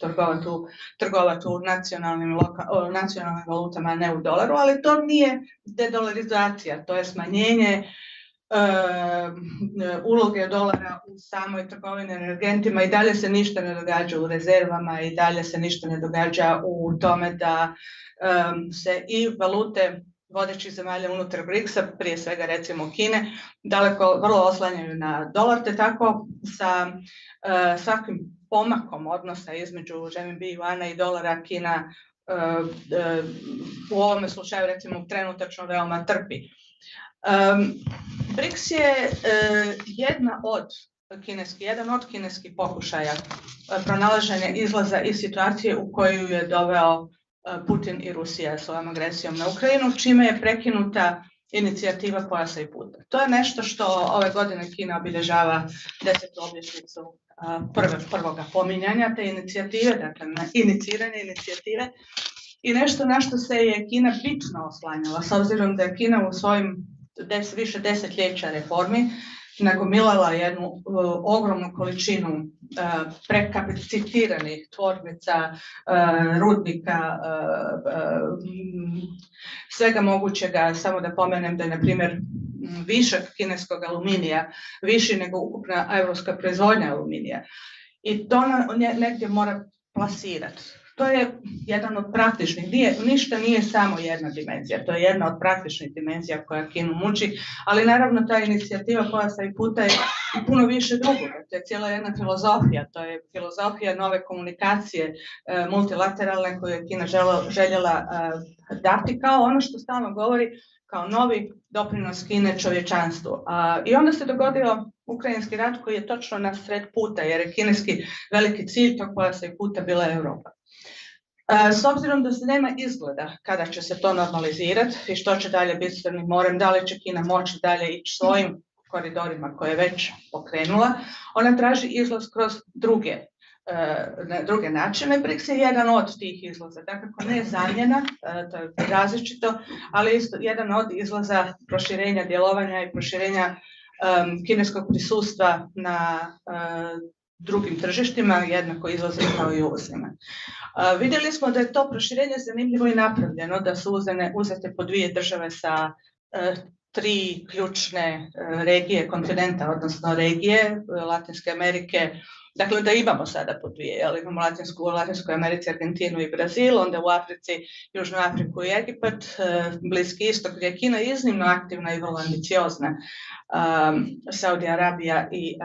trgovati u nacionalnim valutama, a ne u dolaru, ali to nije dedolarizacija, to je smanjenje uloge dolara u samoj trgovini energentima. I dalje se ništa ne događa u rezervama, i dalje se ništa ne događa u tome da se i valute vodećih zemalja unutar BRICS-a, prije svega recimo Kine, daleko vrlo oslanjaju na dolar, te tako sa svakim pomakom odnosa između renminbi, juana i dolara Kina u ovome slučaju recimo trenutačno veoma trpi. BRICS je jedan od kineskih pokušaja pronalaženja izlaza iz situacije u koju je doveo Putin i Rusija svojom agresijom na Ukrajinu, čime je prekinuta inicijativa pojasa i puta. To je nešto što ove godine Kina obilježava 10. obljetnicu prvoga pominjanja te inicijative, dakle iniciranje inicijative, i nešto na što se je Kina bitno oslanjala, s obzirom da je Kina u svojim više desetljeća reformi nagomilala jednu ogromnu količinu prekapacitiranih tvornica, rudnika, svega mogućega. Samo da pomenem da je, na primjer, višak kineskog aluminija viši nego ukupna europska proizvodnja aluminija. I to negdje mora plasirati. To je jedan od praktičnih, ništa nije samo jedna dimenzija, to je jedna od praktičnih dimenzija koja Kinu muči, ali naravno ta inicijativa pojasa i puta je puno više drugoga, to je cijela jedna filozofija, to je filozofija nove komunikacije, multilateralne, koju je Kina željela dati kao ono što stalno govori, kao novi doprinos Kine čovječanstvu. I onda se dogodio Ukrajinski rat koji je točno na sred puta, jer je kineski veliki cilj tog pojasa i puta bila Europa. S obzirom da se nema izgleda kada će se to normalizirati i što će dalje biti s Crnim morem, da li će Kina moći dalje ići svojim koridorima koje je već pokrenula, ona traži izlaz kroz druge načine. BRICS je jedan od tih izlaza, dakako ne zamjena, to je različito, ali isto jedan od izlaza proširenja djelovanja i proširenja kineskog prisustva na drugim tržištima, jednako izlaze kao i uvozima. Vidjeli smo da je to proširenje zanimljivo i napravljeno, da su uzete po dvije države sa 3 ključne regije kontinenta, odnosno regije Latinske Amerike. Dakle, da imamo sada po dvije, ali imamo u Latinskoj Americi Argentinu i Brazil, onda u Africi Južnu Afriku i Egipat, Bliski istok gdje je Kina iznimno aktivna i vrlo ambiciozna, Saudija Arabija i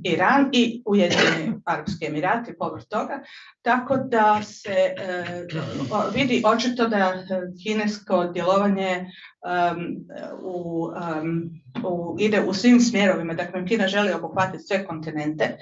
Iran i Ujedinjeni Arapski Emirati povrh toga, tako da se vidi očito da kinesko djelovanje ide u svim smjerovima, dakle Kina želi obuhvatiti sve kontinente.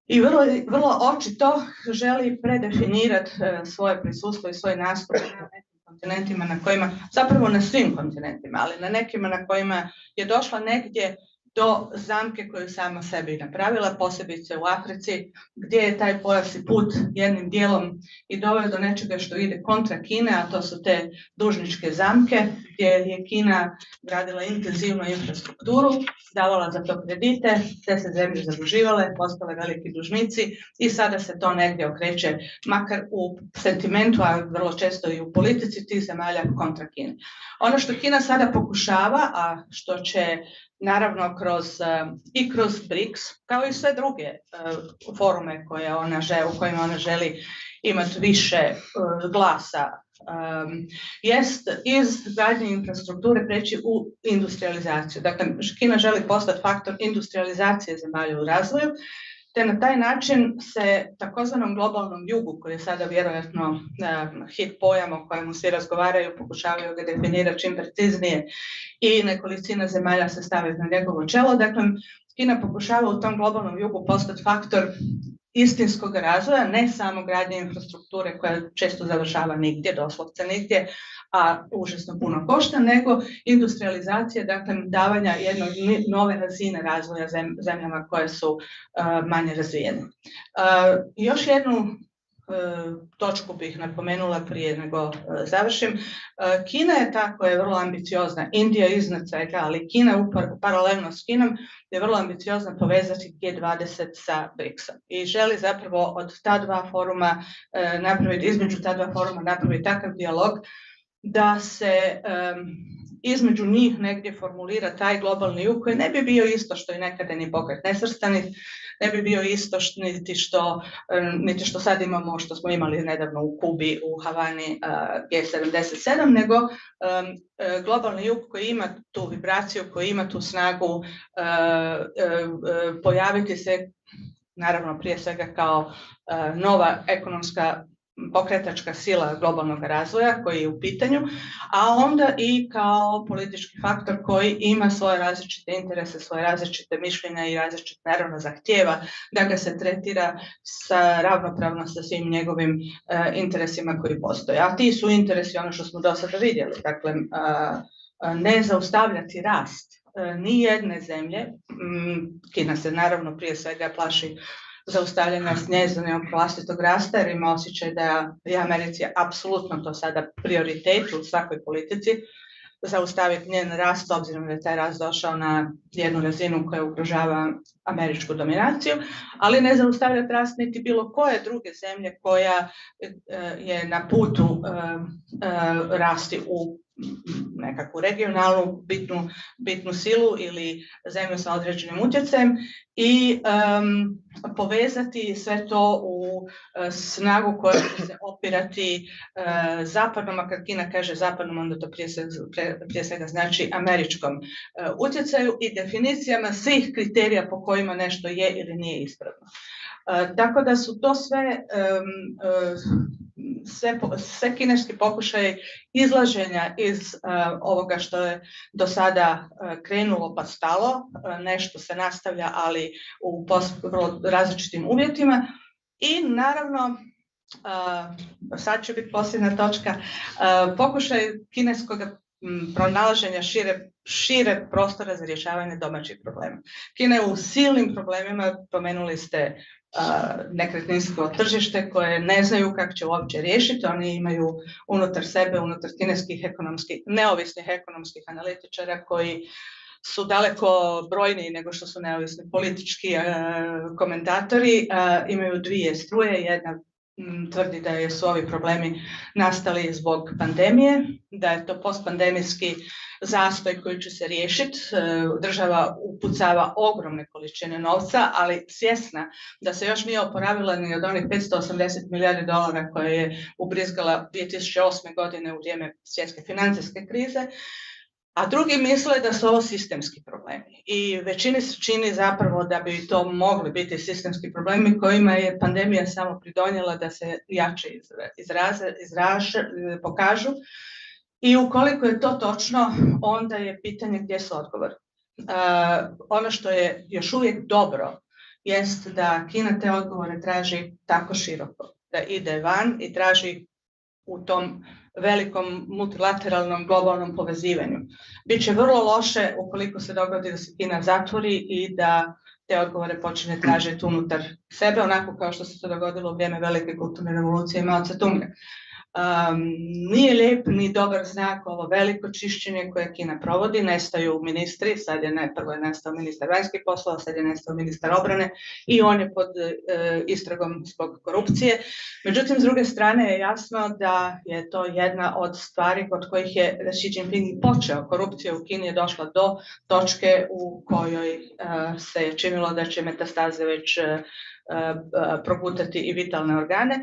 I vrlo očito želi predefinirati svoje prisustvo i svoj nastup na nekim kontinentima na kojima, zapravo na svim kontinentima, ali na nekima na kojima je došla negdje do zamke koju sama sebi napravila, posebice u Africi, gdje je taj pojasni put jednim dijelom i doveo do nečega što ide kontra Kine, a to su te dužničke zamke, gdje je Kina gradila intenzivnu infrastrukturu, davala za to kredite, te se zemlje zaduživale, postale veliki dužnici i sada se to negdje okreće, makar u sentimentu, a vrlo često i u politici tih zemalja kontra Kine. Ono što Kina sada pokušava, a što će naravno kroz BRICS, kao i sve druge forume u kojima ona želi imati više glasa, jest iz gradnje infrastrukture preći u industrializaciju. Dakle, Kina želi postati faktor industrializacije zemalja u razvoju, te na taj način se takozvanom globalnom jugu, koji je sada vjerojatno hit pojam o kojemu svi razgovaraju, pokušavaju ga definirati čim preciznije i nekolicina zemalja se staviti na njegovo čelo. Dakle, Kina pokušava u tom globalnom jugu postati faktor istinskog razvoja, ne samo gradnje infrastrukture koja često završava nigdje, doslovce nigdje, a užasno puno košta, nego industrializacija, dakle davanja jedne nove razine razvoja zemljama koje su manje razvijene. Još jednu točku bih napomenula prije nego završim. Kina je ta koja je vrlo ambiciozna, Indija iznad svega, ali Kina paralelno s Kinom je vrlo ambiciozna povezati G20 sa BRICS-om i želi zapravo od ta dva foruma između ta dva foruma napraviti takav dijalog da se između njih negdje formulira taj globalni jug koji ne bi bio isto što i nekada ni pokret nesvrstanih, ne bi bio isto niti što sad imamo, što smo imali nedavno u Kubi, u Havani G77, nego globalni jug koji ima tu vibraciju, koji ima tu snagu pojaviti se, naravno prije svega kao nova ekonomska pokretačka sila globalnog razvoja koji je u pitanju, a onda i kao politički faktor koji ima svoje različite interese, svoje različite mišljenja i različite naravno zahtjeva da ga se tretira ravnopravno sa svim njegovim interesima koji postoje. A ti su interesi ono što smo do sada vidjeli, dakle ne zaustavljati rast ni jedne zemlje. Kina se naravno prije svega plaši zaustavljanja njezinog vlastitog rasta, jer ima osjećaj da je Americi apsolutno to sada prioritet u svakoj politici, zaustaviti njen rast, obzirom da je taj rast došao na jednu razinu koja ugrožava američku dominaciju, ali ne zaustavljati rast niti bilo koje druge zemlje koja je na putu rasti u nekakvu regionalnu bitnu silu ili zemlju sa određenim utjecajem i povezati sve to u snagu koja će se opirati zapadnom, a kad Kina kaže zapadnom, onda to prije svega znači američkom utjecaju i definicijama svih kriterija po kojima nešto je ili nije ispravno. Tako da su to sve kineski pokušaji izlaženja iz ovoga što je do sada krenulo pa stalo, nešto se nastavlja, ali u različitim uvjetima. I naravno, sad će biti posljednja točka, pokušaj kineskog pronalaženja šire prostora za rješavanje domaćih problema. Kina je u silnim problemima, pomenuli ste nekretninsko tržište koje ne znaju kako će uopće riješiti. Oni imaju unutar sebe, unutar kineskih neovisnih ekonomskih analitičara koji su daleko brojniji nego što su neovisni politički komentatori. Imaju dvije struje, jedna tvrdi da su ovi problemi nastali zbog pandemije, da je to postpandemijski zastoj koji će se riješiti. Država upucava ogromne količine novca, ali svjesna da se još nije oporavila ni od onih 580 milijardi dolara koje je ubrizgala 2008. godine u vrijeme svjetske financijske krize. A drugi misle da su ovo sistemski problemi i većini se čini zapravo da bi to mogli biti sistemski problemi kojima je pandemija samo pridonijela da se jače pokažu. I ukoliko je to točno, onda je pitanje gdje su odgovori. Ono što je još uvijek dobro jest da Kina te odgovore traži tako široko, da ide van i traži u tom velikom multilateralnom globalnom povezivanju. Biće vrlo loše ukoliko se dogodi da se Kina zatvori i da te odgovore počne tražiti unutar sebe, onako kao što se to dogodilo u vrijeme velike kulturne revolucije Mao Tse-tunga. Nije lijep ni dobar znak ovo veliko čišćenje koje Kina provodi, nestaju ministri, sad je prvo je nestao ministar vanjskih poslova, sad je nestao ministar obrane i on je pod istragom zbog korupcije. Međutim, s druge strane je jasno da je to jedna od stvari kod kojih je Xi Jinping počeo. Korupcija u Kini je došla do točke u kojoj se je činilo da će metastaze već progutati i vitalne organe.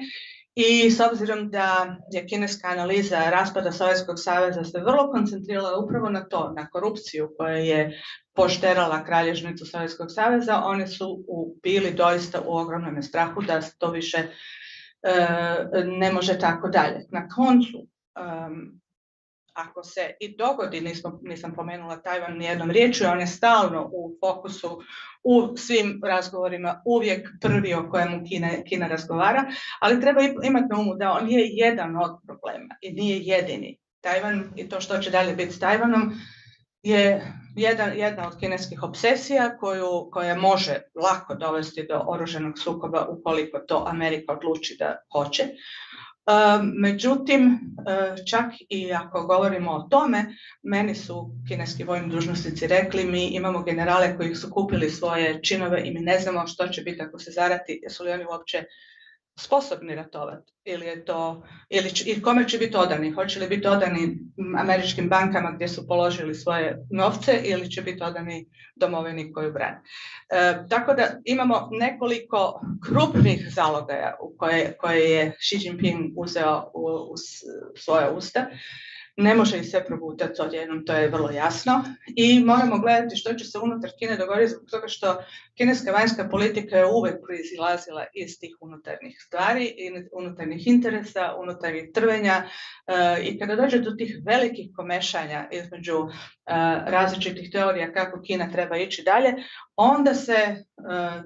I s obzirom da je kineska analiza raspada Sovjetskog saveza se vrlo koncentrirala upravo na to, na korupciju koja je pošterala kralježnicu Sovjetskog saveza, one su bili doista u ogromnom strahu da to više ne može tako dalje. Na koncu, ako se i dogodi, nisam pomenula Tajvan nijednom riječju, on je stalno u fokusu u svim razgovorima, uvijek prvi o kojemu Kina razgovara, ali treba imati na umu da on je jedan od problema i nije jedini. Tajvan i to što će dalje biti s Tajvanom je jedna od kineskih obsesija koja može lako dovesti do oružanog sukoba ukoliko to Amerika odluči da hoće. Međutim, čak i ako govorimo o tome, meni su kineski vojni dužnosnici rekli, mi imamo generale koji su kupili svoje činove i mi ne znamo što će biti ako se zarati, jesu li oni uopće sposobni ratovati ili kome će biti odani, hoće li biti odani američkim bankama gdje su položili svoje novce ili će biti odani domovini koju brane. Tako da imamo nekoliko krupnih zalogaja koje je Xi Jinping uzeo u svoje usta. Ne može ih sve progutati odjednom, to je vrlo jasno. I moramo gledati što će se unutar Kine dogoditi zbog toga što kineska vanjska politika je uvijek proizilazila iz tih unutarnjih stvari, unutarnjih interesa, unutarnjih trvenja i kada dođe do tih velikih komešanja između različitih teorija kako Kina treba ići dalje, onda se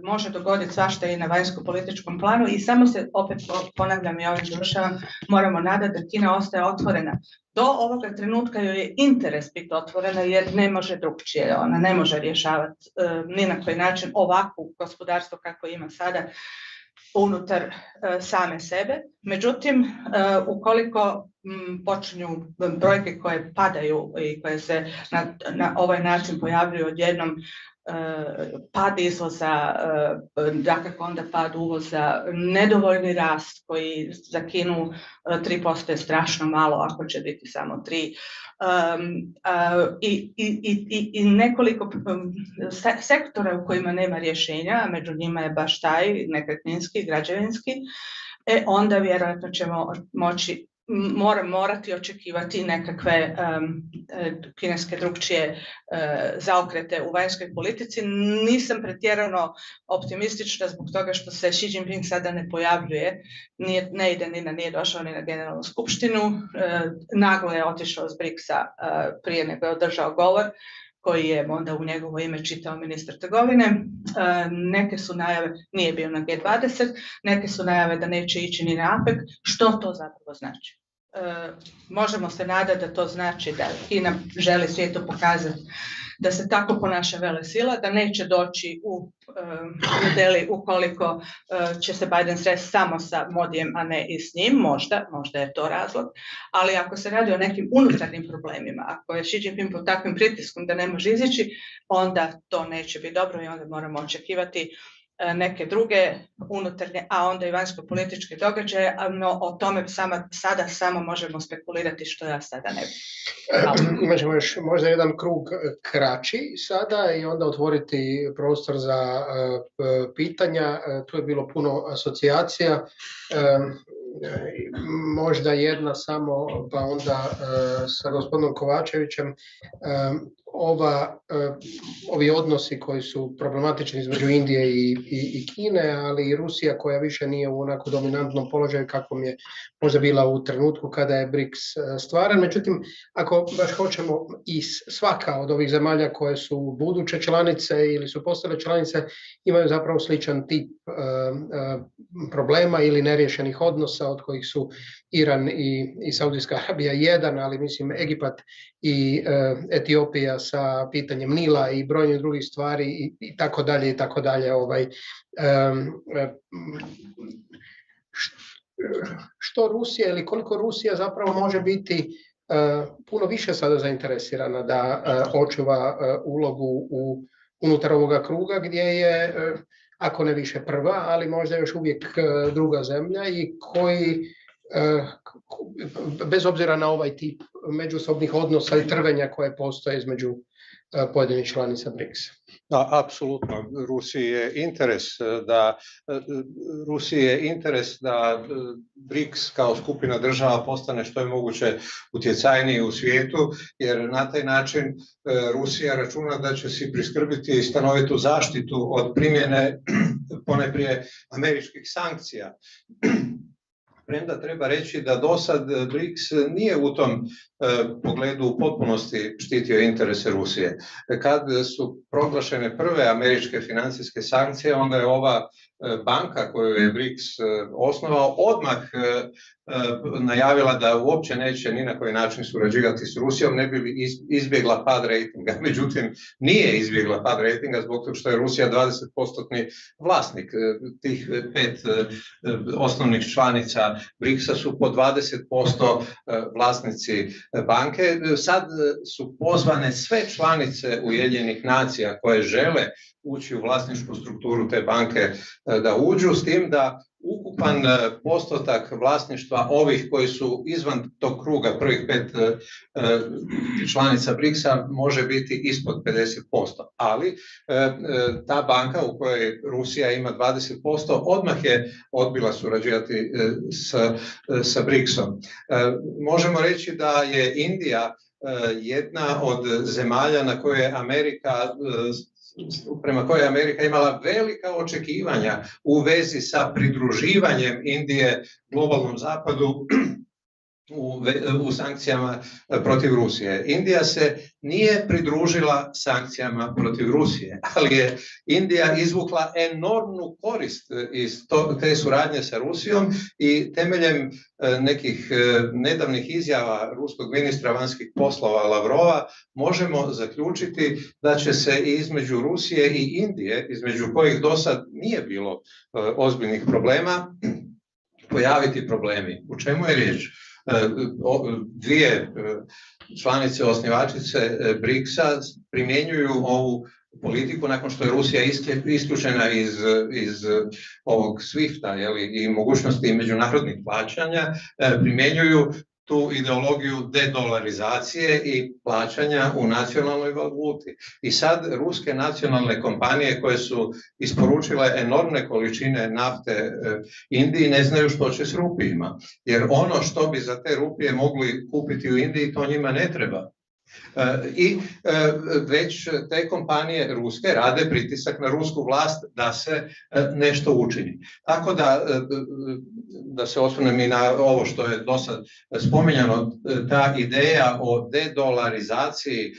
može dogoditi svašta i na vanjsko-političkom planu i samo se, opet ponavljam i ovdje završavam, moramo nadati da Kina ostaje otvorena. Do ovoga trenutka joj je interes biti otvorena jer ne može drugčije, ona ne može rješavati ni na koji način ovakvo gospodarstvo kako ima sada unutar same sebe. Međutim, ukoliko počinju brojke koje padaju i koje se na ovaj način pojavljuju odjednom, pad izvoza, dakako onda pad uvoza, nedovoljni rast koji za Kinu 3% je strašno malo ako će biti samo 3%, i nekoliko sektora u kojima nema rješenja, a među njima je baš taj nekretninski, građevinski, onda vjerojatno ćemo morati očekivati nekakve kineske drugčije zaokrete u vanjskoj politici. Nisam pretjerano optimistična zbog toga što se Xi Jinping sada ne pojavljuje, nije došao ni na generalnu skupštinu, naglo je otišao s BRICS-a prije nego je održao govor koji je onda u njegovo ime čitao ministar trgovine. Neke su najave, nije bio na G20, neke su najave da neće ići ni na APEC. Što to zapravo znači? Možemo se nadati da to znači da Kina želi svijetu pokazati da se tako ponaša velesila, da neće doći u Delhi ukoliko će se Biden sresti samo sa Modijem, a ne i s njim, možda je to razlog, ali ako se radi o nekim unutarnjim problemima, ako je Xi Jinping pod takvim pritiskom da ne može izići, onda to neće biti dobro i onda moramo očekivati neke druge unutarnje, a onda i vanjsko-političke događaje, no o tome sada samo možemo spekulirati što ja sada ne bih. Imaćemo još možda jedan krug kraći sada i onda otvoriti prostor za pitanja. Tu je bilo puno asocijacija. Možda jedna samo, pa onda sa gospodinom Kovačevićem. ovi odnosi koji su problematični između Indije i Kine, ali i Rusija koja više nije u onako dominantnom položaju kakvom je možda bila u trenutku kada je BRICS stvaran. Međutim, ako baš hoćemo i svaka od ovih zemalja koje su buduće članice ili su postale članice imaju zapravo sličan tip problema ili neriješenih odnosa od kojih su Iran i Saudijska Arabija jedan, ali mislim Egipat i Etiopija sa pitanjem Nila i brojnih drugih stvari i tako dalje i tako dalje. Što Rusija ili koliko Rusija zapravo može biti puno više sada zainteresirana da očuva ulogu unutar ovoga kruga gdje je, ako ne više prva, ali možda još uvijek druga zemlja i koji bez obzira na ovaj tip međusobnih odnosa i trvenja koje postoje između pojedinih članica BRICS-a. Da, apsolutno. Rusiji je interes da BRICS kao skupina država postane što je moguće utjecajniji u svijetu, jer na taj način Rusija računa da će si priskrbiti stanovitu zaštitu od primjene ponajprije američkih sankcija. Premda treba reći da dosad BRICS nije u tom pogledu u potpunosti štitio interese Rusije. Kad su proglašene prve američke financijske sankcije, onda je ova banka koju je BRICS osnovao odmah najavila da uopće neće ni na koji način surađivati s Rusijom, ne bi li izbjegla pad rejtinga. Međutim, nije izbjegla pad rejtinga zbog toga što je Rusija 20% vlasnik. Tih 5 osnovnih članica BRICS-a su po 20% vlasnici banke. Sad su pozvane sve članice Ujedinjenih nacija koje žele ući u vlasničku strukturu te banke da uđu, s tim da ukupan postotak vlasništva ovih koji su izvan tog kruga, prvih 5 članica BRICS-a, može biti ispod 50%. Ali ta banka u kojoj Rusija ima 20% odmah je odbila surađivati sa BRICS-om. Možemo reći da je Indija jedna od zemalja na koje prema kojoj je Amerika imala velika očekivanja u vezi sa pridruživanjem Indije globalnom zapadu u sankcijama protiv Rusije. Indija se nije pridružila sankcijama protiv Rusije, ali je Indija izvukla enormnu korist iz te suradnje sa Rusijom i temeljem nekih nedavnih izjava ruskog ministra vanjskih poslova Lavrova možemo zaključiti da će se između Rusije i Indije, između kojih do sad nije bilo ozbiljnih problema, pojaviti problemi. U čemu je riječ? 2 članice osnivačice BRICS-a primjenjuju ovu politiku nakon što je Rusija isključena iz ovog SWIFT-a i mogućnosti međunarodnih plaćanja, primjenjuju tu ideologiju dedolarizacije i plaćanja u nacionalnoj valuti. I sad ruske nacionalne kompanije koje su isporučile enormne količine nafte Indiji ne znaju što će s rupijima. Jer ono što bi za te rupije mogli kupiti u Indiji, to njima ne treba. I već te kompanije ruske rade pritisak na rusku vlast da se nešto učini. Tako da se osvrnem i na ovo što je do sad spominjano, ta ideja o dedolarizaciji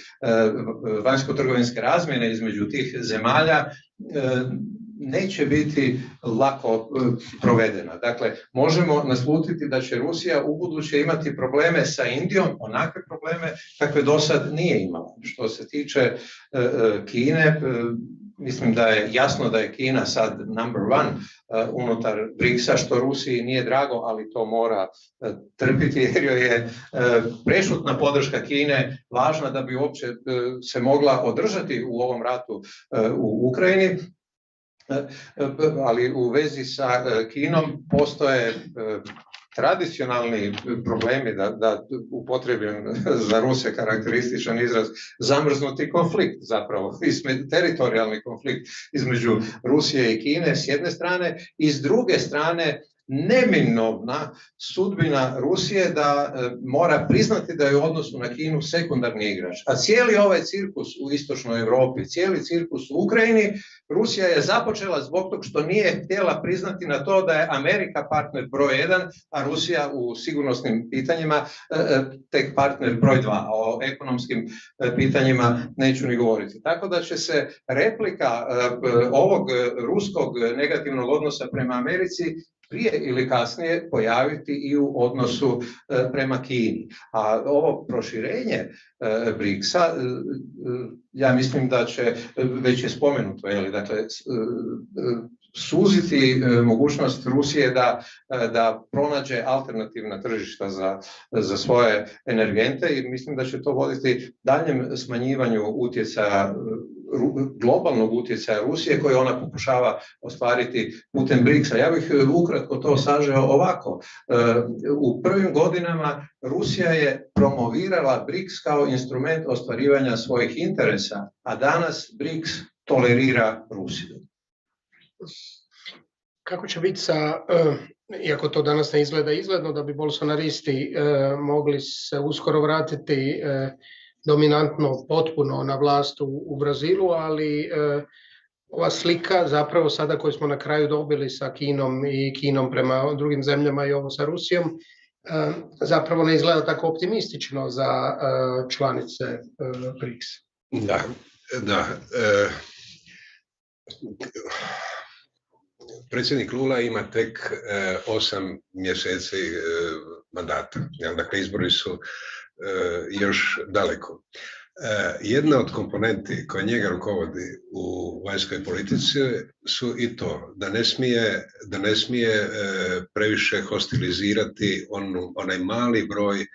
vanjsko-trgovinske razmjene između tih zemalja neće biti lako provedena. Dakle, možemo naslutiti da će Rusija ubuduće imati probleme sa Indijom, onakve probleme kakve do sad nije imala. Što se tiče Kine, mislim da je jasno da je Kina sad number 1 unutar BRICS-a, što Rusiji nije drago, ali to mora trpiti jer joj je prešutna podrška Kine važna da bi uopće se mogla održati u ovom ratu u Ukrajini. Ali u vezi sa Kinom postoje tradicionalni problemi, da upotrijebim za Ruse karakterističan izraz, zamrznuti konflikt zapravo, teritorijalni konflikt između Rusije i Kine s jedne strane i s druge strane neminovna sudbina Rusije da mora priznati da je u odnosu na Kinu sekundarni igrač. A cijeli ovaj cirkus u istočnoj Europi, cijeli cirkus u Ukrajini, Rusija je započela zbog tog što nije htjela priznati na to da je Amerika partner broj 1, a Rusija u sigurnosnim pitanjima tek partner broj 2. O ekonomskim pitanjima neću ni govoriti. Tako da će se replika ovog ruskog negativnog odnosa prema Americi prije ili kasnije pojaviti i u odnosu prema Kini. A ovo proširenje BRICS-a, ja mislim da će, već je spomenuto, dakle, suziti mogućnost Rusije da pronađe alternativna tržišta za svoje energente i mislim da će to voditi daljem smanjivanju utjecaja, globalnog utjecaja Rusije koje ona pokušava ostvariti putem BRICS-a. Ja bih ukratko to sažeo ovako. U prvim godinama Rusija je promovirala BRICS kao instrument ostvarivanja svojih interesa, a danas BRICS tolerira Rusiju. Kako će biti sa, iako to danas ne izgleda izgledno, da bi bolsonaristi mogli se uskoro vratiti dominantno potpuno na vlast u Brazilu, ali ova slika zapravo sada koju smo na kraju dobili sa Kinom i Kinom prema drugim zemljama i ovo sa Rusijom, zapravo ne izgleda tako optimistično za članice BRICS. Da. Predsjednik Lula ima tek 8 mjeseci mandata, dakle izbori su još daleko. Jedna od komponenti koja njega rukovodi u vanjskoj politici su i to da ne smije previše hostilizirati onaj mali broj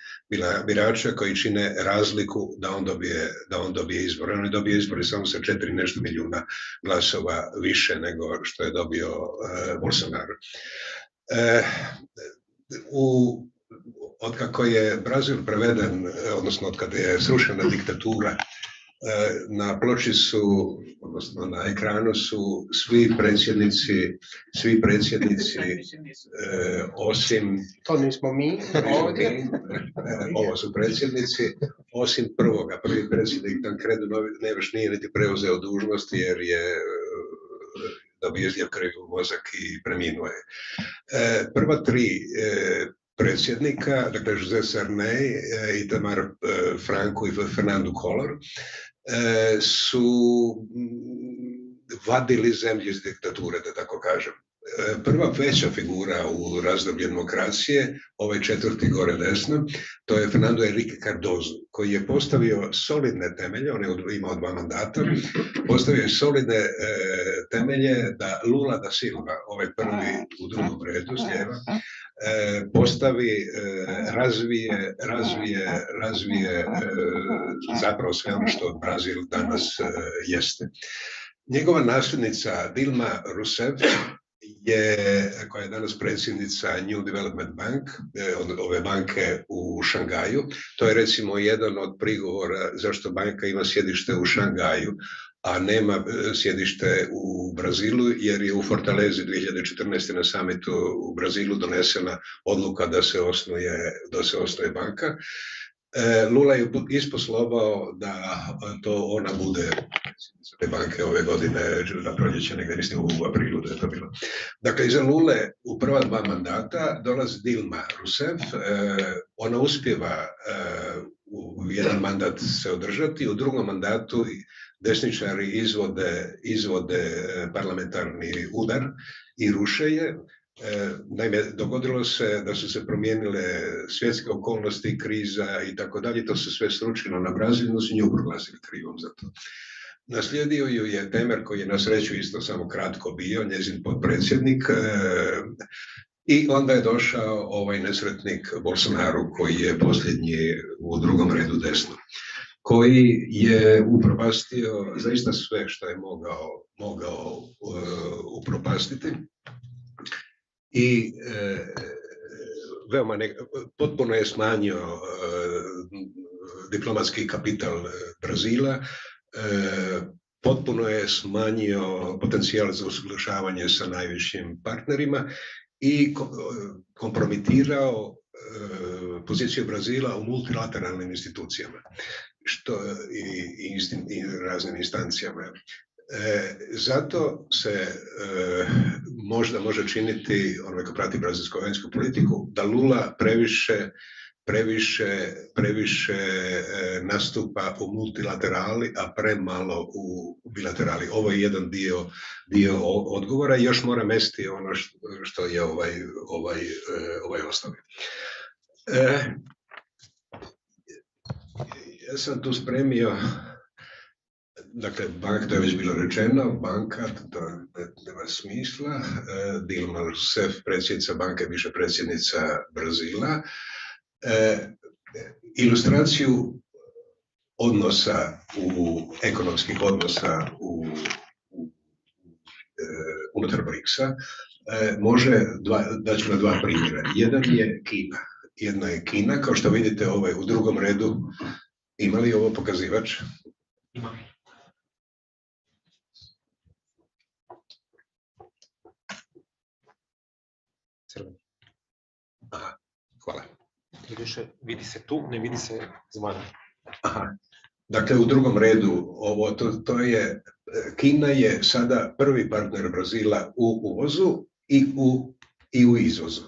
birača koji čine razliku da on dobije izbor. On je dobio izbore samo sa 4 nešto milijuna glasova više nego što je dobio Bolsonaro. Otkako je Brazil preveden, odnosno otkako je srušena diktatura, na ploči su, odnosno na ekranu su svi predsjednici osim... To nismo mi ovdje. Ovo su predsjednici, osim prvoga. Prvi predsjednik Tancredo Neves nije niti preuzeo dužnost jer je dobio izljev krvi u mozak i preminuo je. Prva 3 predsjednika, dakle José Sarney, Itamar Franco i Fernando Collor, su vadili zemlju iz diktature, da tako kažem. Prva veća figura u razdoblju demokracije, ovaj 4. gore desno, to je Fernando Henrique Cardoso, koji je postavio solidne temelje, on je imao 2 mandata, postavio je solidne temelje da Lula da Silva, ovaj prvi u drugom redu s lijeva, postavi, razvije zapravo sve ono što Brazil danas jeste. Njegova nasljednica Dilma Rousseff koja je danas predsjednica New Development Bank, ove banke u Šangaju. To je recimo jedan od prigovora zašto banka ima sjedište u Šangaju, a nema sjedište u Brazilu, jer je u Fortalezi 2014. na samitu u Brazilu donesena odluka da se osnuje banka. Lula je isposlovao da to ona bude predsjednica te banke ove godine, na proljeće, negdje mislim u aprilu da je to bilo. Dakle, iza Lule u prva 2 mandata dolazi Dilma Rousseff, ona uspijeva u jedan mandat se održati, u drugom mandatu desničari izvode parlamentarni udar i ruše je. Naime, dogodilo se da su se promijenile svjetske okolnosti, kriza i tako dalje, to se sve sručilo na Brazil, no su nju proglasili krivom za to. Naslijedio ju je Temer, koji je na sreću isto samo kratko bio, njezin potpredsjednik, i onda je došao ovaj nesretnik Bolsonaro, koji je posljednji u drugom redu desno, koji je upropastio zaista sve što je mogao upropastiti. I potpuno je smanjio diplomatski kapital Brazila, potpuno je smanjio potencijal za usuglašavanje sa najvišim partnerima i kompromitirao poziciju Brazila u multilateralnim institucijama i raznim instancijama. Zato se možda može činiti, onaj ko prati brazilsku vanjsku politiku, da Lula previše nastupa u multilaterali, a premalo u bilaterali. Ovo je jedan dio odgovora i još mora mesti ono što je ovaj osnovi. Ja sam tu spremio, dakle, banka, to je već bilo rečeno, banka, to nema smisla, Dilma Rousseff, predsjednica banke, više predsjednica Brazila, ilustraciju odnosa, ekonomskih odnosa unutar BRICS-a daću na dva primjera. Jedan je Kina. Jedna je Kina, kao što vidite u drugom redu. Ima li ovo pokazivač? Ima. Crveni. Aha, hvala. Vidi se tu, ne vidi se zvana. Aha. Dakle, u drugom redu, Kina je sada prvi partner Brazila u uvozu i u izvozu.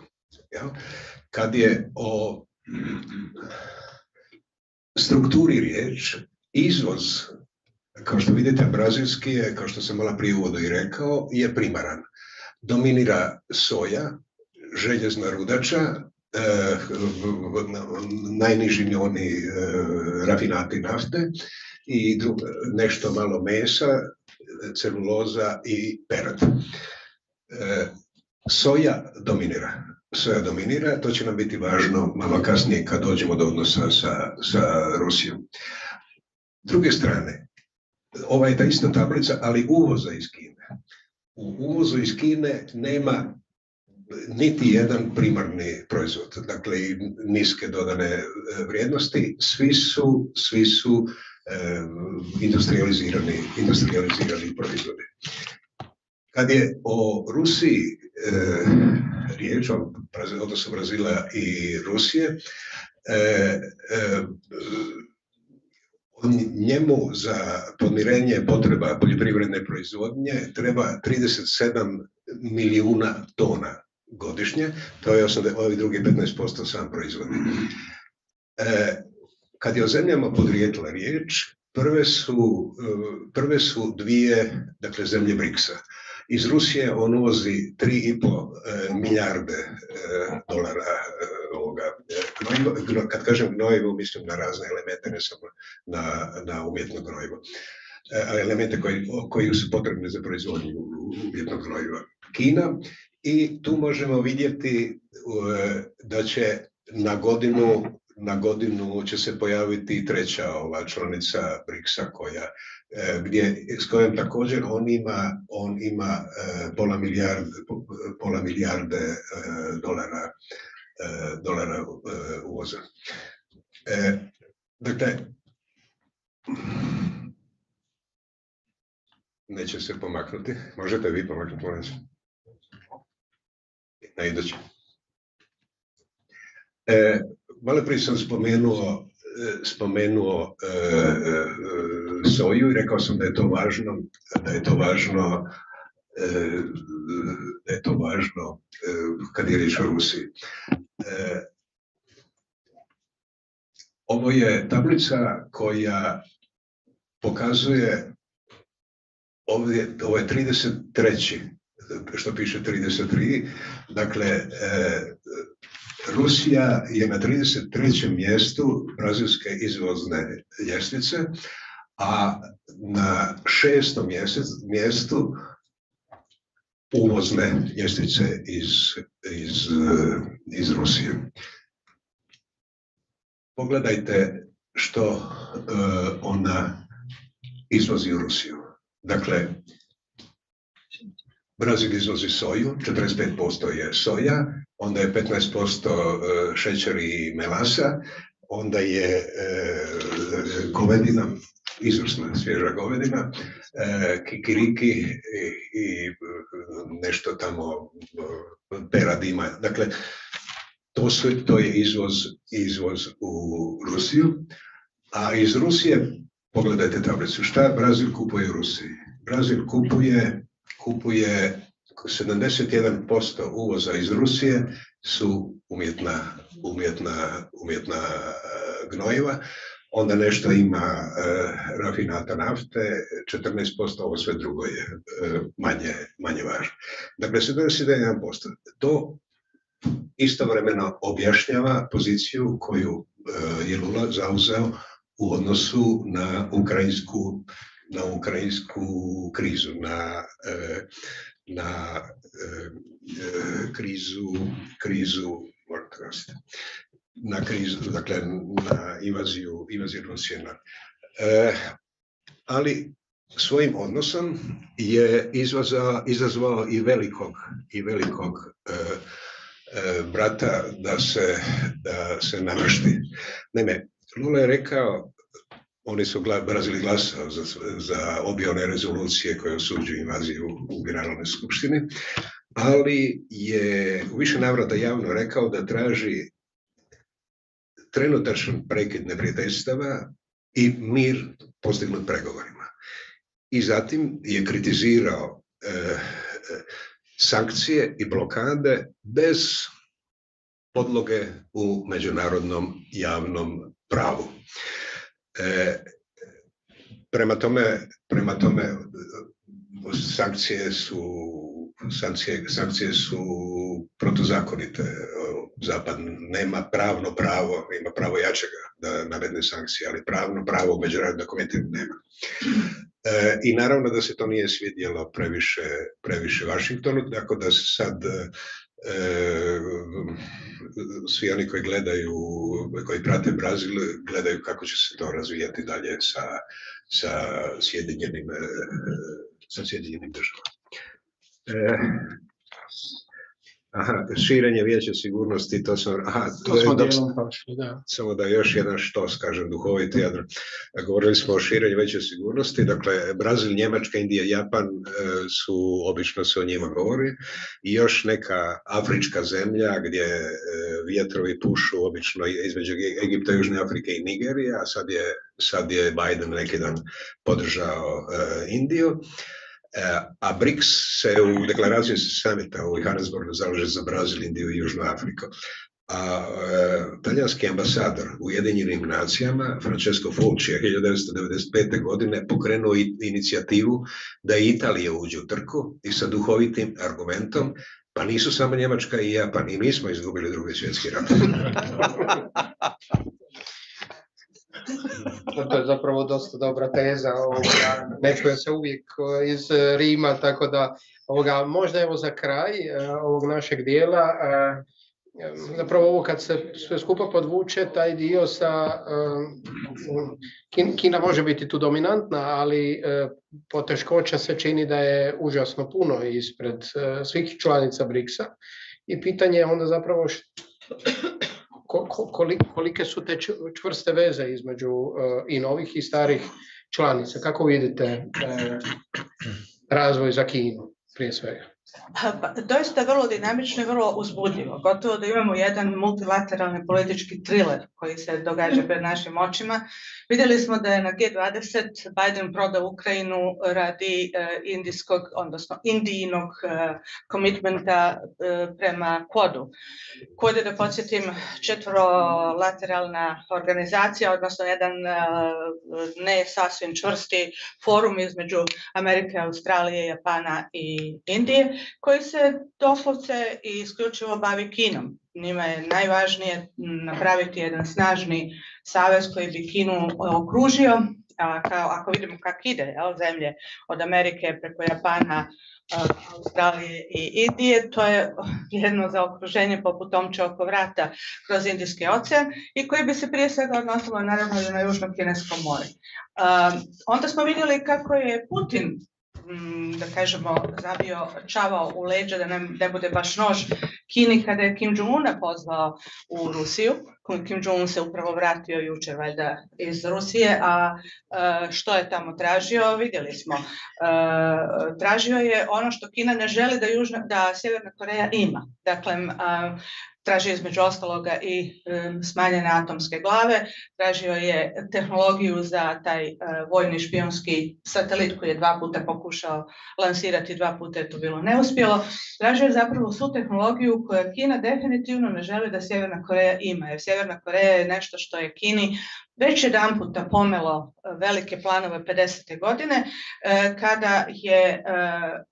Kad je o strukturi riječ, izvoz, kao što vidite, brazilski je, kao što sam malo prije u uvodu i rekao, je primaran. Dominira soja, željezna rudača, najniži oni rafinati nafte i nešto malo mesa, celuloza i perad. Soja dominira, to će nam biti važno malo kasnije kad dođemo do odnosa sa Rusijom. S druge strane, ova je ta ista tablica, ali uvoza iz Kine. U uvozu iz Kine nema niti jedan primarni proizvod, dakle i niske dodane vrijednosti, svi su industrializirani proizvodi. Kad je o Rusiji riječ, odnosno Brazila i Rusije, njemu za podmirenje potreba poljoprivredne proizvodnje treba 37 milijuna tona godišnje, to je ovih drugi 15% sam proizvodi. Kad je o zemljama podrijetla riječ, prve su dvije, dakle, zemlje BRICS-a. Iz Rusije on uvozi 3,5 milijarde dolara gnojiva. Kad kažem gnojivo, mislim na razne elemente, ne samo na umjetno gnojivo. Elemente koji su potrebni za proizvodnju umjetnog gnojiva. Kina, i tu možemo vidjeti da će na godinu će se pojaviti treća članica BRICS-a s kojom također on ima pola milijarde dolara uvoza. Dakle, neće se pomaknuti. Možete vi pomaknuti, molim se. Na idući. Malo prije sam spomenuo soju i rekao sam da je to važno kad je riječ o Rusiji. Ovo je tablica koja pokazuje, ovo je 33. što piše 33. Dakle, Rusija je na 33. mjestu brazilske izvozne ljestvice, a na 6. mjestu uvozne ljestvice iz Rusije. Pogledajte što ona izvozi u Rusiju. Dakle, Brazil izvozi soju, 45% je soja, onda je 15% šećer i melasa, onda je govedina, izvrsna svježa govedina, kikiriki i nešto tamo peradima. Dakle, to je izvoz u Rusiju, a iz Rusije, pogledajte tablicu, šta Brazil kupuje u Rusiji? Brazil kupuje 71% uvoza iz Rusije su umjetna gnojiva, onda nešto ima rafinata nafte, 14%, ovo sve drugo je manje važno. Dakle, 71%. To istovremeno objašnjava poziciju koju je Lula zauzeo u odnosu na ukrajinsku krizu, na dakle na invaziju Rusije. Ali svojim odnosom je izazvao i velikog brata da se namršti. Naime, Lula je rekao, oni su Brazil glasao za obje one rezolucije koje osuđuju invaziju u Generalnoj skupštini, ali je u više navrata javno rekao da traži trenutačan prekid neprijateljstava i mir postignut pregovorima. I zatim je kritizirao sankcije i blokade bez podloge u međunarodnom javnom pravu. Prema tome sankcije su protuzakonite. Zapad nema pravno pravo, ima pravo jačega da navedne sankcije, ali pravno pravo u međunarodnim dokumentima nema. I naravno da se to nije svidjelo previše Washingtonu, tako da se sad svi oni koji prate Brazil, gledaju kako će se to razvijati dalje sa Sjedinjenim državama. Širenje Vijeća sigurnosti, to smo dijelom prošli, da. Samo da još jedan štos kažem, duhoviti Jadran. Govorili smo o širenju Vijeća sigurnosti, dakle Brazil, Njemačka, Indija, Japan obično se o njima govori, i još neka afrička zemlja gdje vjetrovi pušu obično između Egipta, Južne Afrike i Nigerije, a sad je Biden neki dan podržao Indiju. A BRICS se u deklaraciji samita u Johannesburgu zalaže za Brazil, Indiju i Južnu Afriku. A talijanski ambasador u Ujedinjenim nacijama, Francesco Fulci, je 1995. godine pokrenuo inicijativu da i Italija uđe u trku i sa duhovitim argumentom, pa nisu samo Njemačka i Japan, i mi smo izgubili Drugi svjetski rat. To je zapravo dosta dobra teza, ne čuje se uvijek iz Rima, tako da možda evo za kraj ovog našeg dijela, zapravo ovo kad se sve skupa podvuče, taj dio Kina može biti tu dominantna, ali poteškoća se čini da je užasno puno ispred svih članica BRICS-a, i pitanje je onda zapravo kolike su te čvrste veze između i novih i starih članica. Kako vidite razvoj za Kinu prije svega? Doista vrlo dinamično i vrlo uzbudljivo. Gotovo da imamo jedan multilateralni politički thriller koji se događa pred našim očima. Vidjeli smo da je na G20 Biden prodao Ukrajinu radi Indijinog komitmenta prema Quadu. Quad je, da podsjetim, 4-lateralna organizacija, odnosno jedan ne sasvim čvrsti forum između Amerike, Australije, Japana i Indije, koji se doslovce i isključivo bavi Kinom. Njima je najvažnije napraviti jedan snažni savez koji bi Kinu okružio, ako vidimo kako ide zemlje od Amerike preko Japana, Australije i Indije, to je jedno zaokruženje poput omče oko vrata kroz Indijski ocean, i koji bi se prije svega odnosilo naravno na Južno Kinesko more. Onda smo vidjeli kako je Putin da kažemo, zabio čavao u leđa, da ne bude baš nož Kini kada je Kim Jong-una pozvao u Rusiju. Kim Jong-un se upravo vratio jučer valjda iz Rusije, a što je tamo tražio, vidjeli smo. Tražio je ono što Kina ne želi da Sjeverna Koreja ima. Dakle, tražio između ostaloga i smanjene atomske glave, tražio je tehnologiju za taj vojni špijunski satelit koji je 2 puta pokušao lansirati, 2 puta je to bilo neuspjelo. Tražio je zapravo svu tehnologiju koju Kina definitivno ne želi da Sjeverna Koreja ima, jer Sjeverna Koreja je nešto što je Kini već jedan puta pomelo velike planove 50. godine, kada je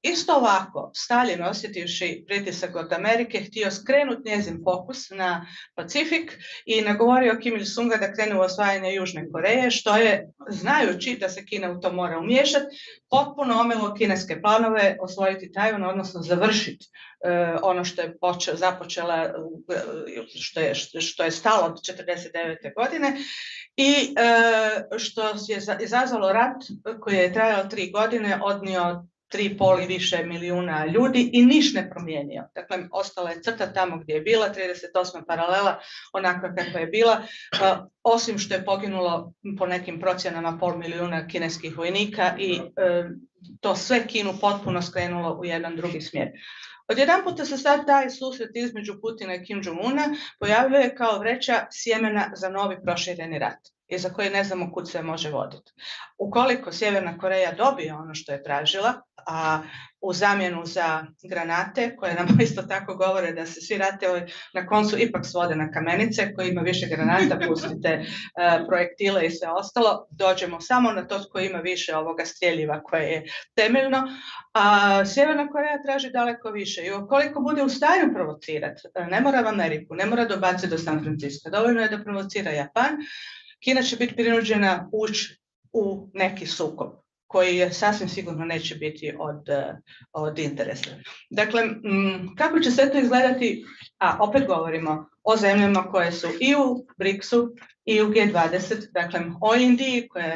isto ovako Stalin, osjetivši pritisak od Amerike, htio skrenuti njezin fokus na Pacifik i nagovorio Kim Il-sunga da krene u osvajanje Južne Koreje, što je, znajući da se Kina u to mora umiješati, potpuno omelo kineske planove osvojiti Tajvan, odnosno završiti ono što je započela, što je stalo od 1949. godine i što je izazvalo rat koji je trajao 3 godine, odnio 3,5 i više milijuna ljudi i niš ne promijenio. Dakle, ostala je crta tamo gdje je bila, 38. paralela, onakva kakva je bila, osim što je poginulo po nekim procjenama 0,5 milijuna kineskih vojnika i to sve Kinu potpuno skrenulo u jedan drugi smjer. Odjedanputa se sad taj susret između Putina i Kim Jong-una pojavljuje kao vreća sjemena za novi prošireni rat i za koji ne znamo kud se može voditi. Ukoliko Sjeverna Koreja dobije ono što je tražila, a u zamjenu za granate, koje nam isto tako govore da se svi ratovi na koncu ipak svode na kamenice, koji ima više granata, pustite projektile i sve ostalo, dođemo samo na to tko ima više ovoga streljiva koje je temeljno, a Sjeverna Koreja traži daleko više i ukoliko bude u stanju provocirati, ne mora u Ameriku, ne mora dobaciti do San Francisco, dovoljno je da provocira Japan, Kina će biti prinuđena ući u neki sukob koji je sasvim sigurno neće biti od interesa. Dakle, kako će sve to izgledati? A opet govorimo o zemljama koje su i u BRICS-u i u G20, dakle o Indiji koja je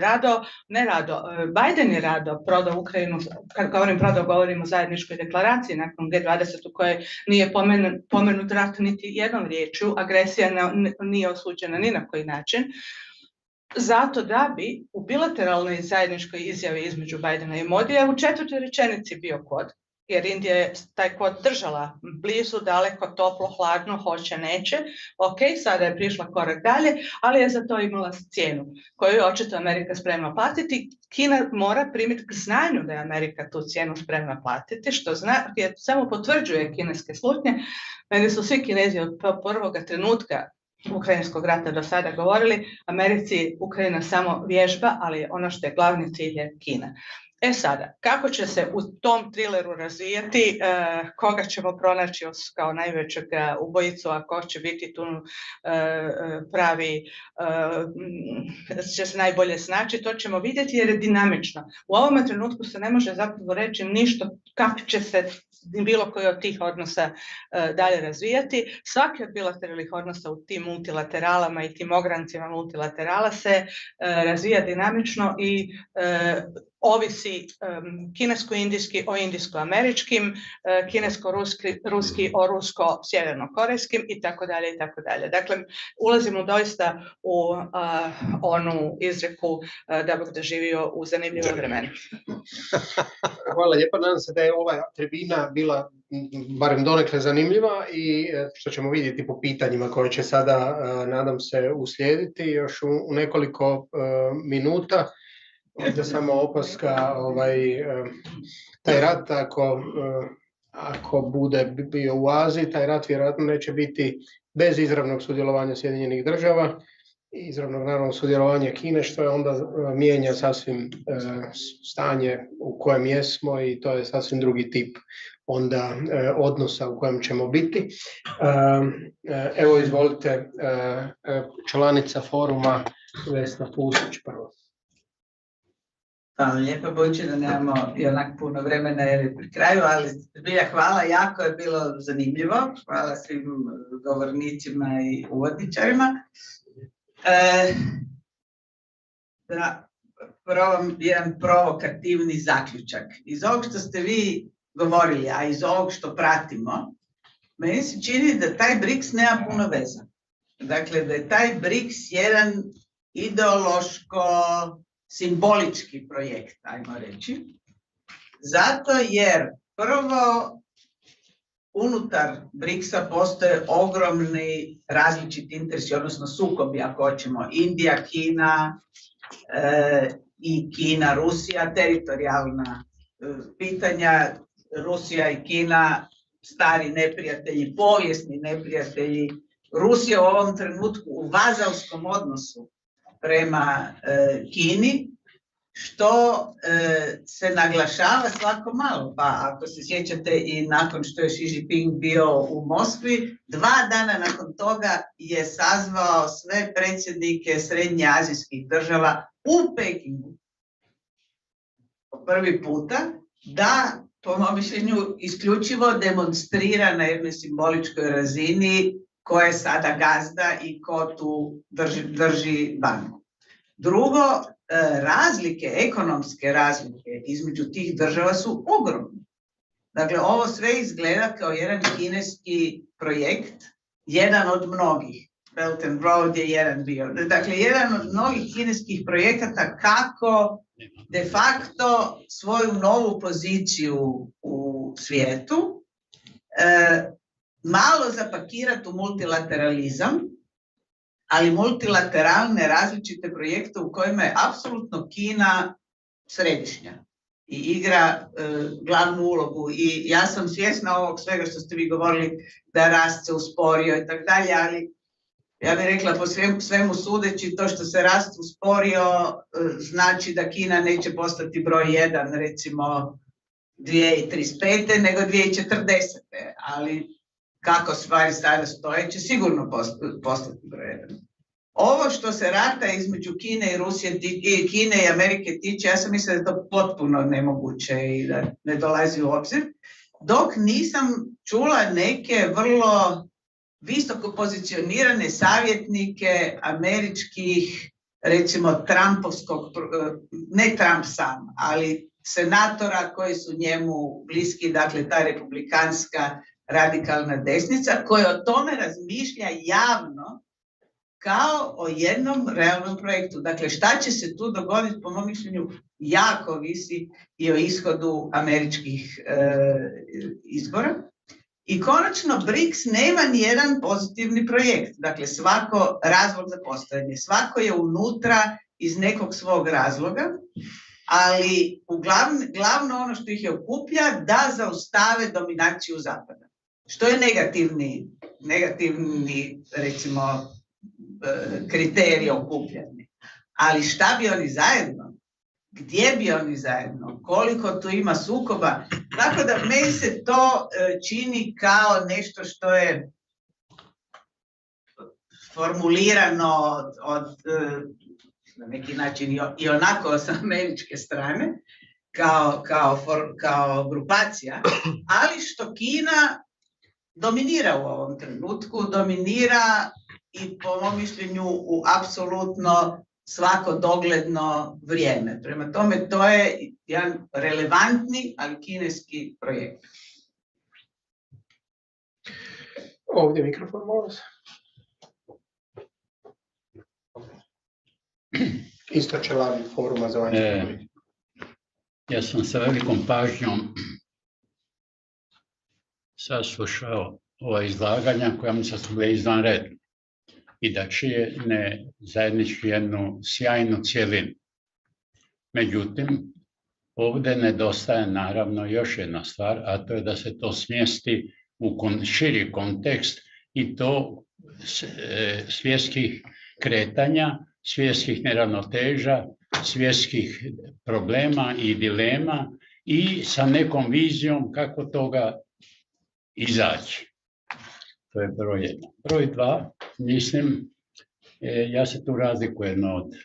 Biden je prodao Ukrajinu, kad govorim prodao, govorim o zajedničkoj deklaraciji nakon G20 u kojoj nije pomenut rat niti jednom riječju, agresija nije osuđena ni na koji način, zato da bi u bilateralnoj zajedničkoj izjavi između Bidena i Modija u 4. rečenici bio kod, jer Indija je taj kod držala blizu, daleko, toplo, hladno, hoće, neće. Ok, sada je prišla korak dalje, ali je za to imala cijenu koju je očito Amerika spremna platiti. Kina mora primiti k znanju da je Amerika tu cijenu spremna platiti, što samo potvrđuje kineske slutnje. Meni su svi Kinezi od prvoga trenutka ukrajinskog rata do sada govorili, Americi Ukrajina samo vježba, ali ono što je glavni cilj je Kina. Sada, kako će se u tom trileru razvijati, koga ćemo pronaći kao najvećeg ubojicu, a ko će biti tu pravi, će se najbolje snaći, to ćemo vidjeti jer je dinamično. U ovome trenutku se ne može zapravo reći ništa kako će se bilo koji od tih odnosa dalje razvijati. Svaki od bilateralnih odnosa u tim multilateralama i tim ograncima multilaterala se razvija dinamično i ovisi kinesko-indijski o indijsko-američkim, kinesko-ruski o rusko-sjeverno-korejskim i tako dalje i tako dalje. Dakle, ulazimo doista u onu izreku da Bog doživio u zanimljivo vremena. Hvala lijepa, nadam se da je ova tribina bila barem donekle zanimljiva i što ćemo vidjeti po pitanjima koje će sada, nadam se, uslijediti još u nekoliko minuta. Ovdje samo opaska, taj rat ako bude bio u Aziji, taj rat vjerojatno neće biti bez izravnog sudjelovanja Sjedinjenih država, izravnog naravno sudjelovanja Kine, što je onda mijenja sasvim stanje u kojem jesmo i to je sasvim drugi tip onda odnosa u kojem ćemo biti. Evo izvolite, članica foruma Vesna Pusić prvo. Hvala lijepo, budući da nemamo i onak puno vremena jer je pri kraju, ali zbilja hvala, jako je bilo zanimljivo. Hvala svim govornicima i uvodničarima. jedan provokativni zaključak. Iz ovog što ste vi govorili, a iz ovog što pratimo, meni se čini da taj BRICS nema puno veza. Dakle, da je taj BRICS jedan ideološko-simbolički projekt, ajmo reći. Zato jer prvo unutar BRICS-a postoje ogromni različiti interesi, odnosno sukobi, ako hoćemo, Indija, Kina i Kina, Rusija, teritorijalna pitanja, Rusija i Kina, stari neprijatelji, povijesni neprijatelji. Rusija u ovom trenutku u vazalskom odnosu prema Kini, što se naglašava svako malo. Pa ako se sjećate i nakon što je Xi Jinping bio u Moskvi, 2 dana nakon toga je sazvao sve predsjednike srednjeazijskih država u Pekingu. Prvi puta da, po mom mišljenju, isključivo demonstrira na jednoj simboličkoj razini ko je sada gazda i ko tu drži banku. Drugo, razlike, ekonomske razlike između tih država su ogromne. Dakle, ovo sve izgleda kao jedan kineski projekt, jedan od mnogih. Belt and Road je jedan bio. Dakle, jedan od mnogih kineskih projekata kako de facto svoju novu poziciju u svijetu malo zapakirati u multilateralizam, ali multilateralne različite projekte u kojima je apsolutno Kina središnja i igra glavnu ulogu. I ja sam svjesna ovog svega što ste vi govorili, da rast se usporio i tako dalje, ali ja bih rekla po svemu sudeći to što se rast usporio znači da Kina neće postati broj 1 recimo 2035. nego 2040. Ali kako stvari sada stoje će sigurno postati broj 1. Ovo što se rata između Kine i Rusije, Kine i Amerike tiče, ja sam mislila da je to potpuno nemoguće i da ne dolazi u obzir, dok nisam čula neke vrlo visoko pozicionirane savjetnike američkih, recimo Trumpovskog, ne Trump sam, ali senatora koji su njemu bliski, dakle ta republikanska radikalna desnica, koja o tome razmišlja javno kao o jednom realnom projektu. Dakle, šta će se tu dogoditi, po mom mišljenju, jako visi i o ishodu američkih izbora. I konačno, BRICS nema ni jedan pozitivni projekt. Dakle, svako razlog za postojanje, svako je unutra iz nekog svog razloga, ali glavno ono što ih je okuplja da zaustave dominaciju Zapada. Što je negativni recimo, kriterij okupljanja. Ali šta bi oni zajedno? Gdje bi oni zajedno? Koliko tu ima sukoba? Tako da meni se to čini kao nešto što je formulirano na neki način i onako sa američke strane, kao grupacija, ali što Kina dominira u ovom trenutku, dominira i po mom mišljenju u apsolutno svako dogledno vrijeme. Prema tome, to je jedan relevantni, ali kineski projekt. Ovdje mikrofon, molim vas. Isto Čelavi, Foruma za vanjsku politiku. Ja sam sa velikom pažnjom saslušao ova izlaganja koja mi se služe izvanredno i da čine zajednički jednu sjajnu cjelinu. Međutim, ovdje nedostaje naravno još jedna stvar, a to je da se to smjesti u širi kontekst i to svjetskih kretanja, svjetskih neravnoteža, svjetskih problema i dilema i sa nekom vizijom kako toga izaći. To je broj 1. Broj 2, mislim, ja se tu razlikujem od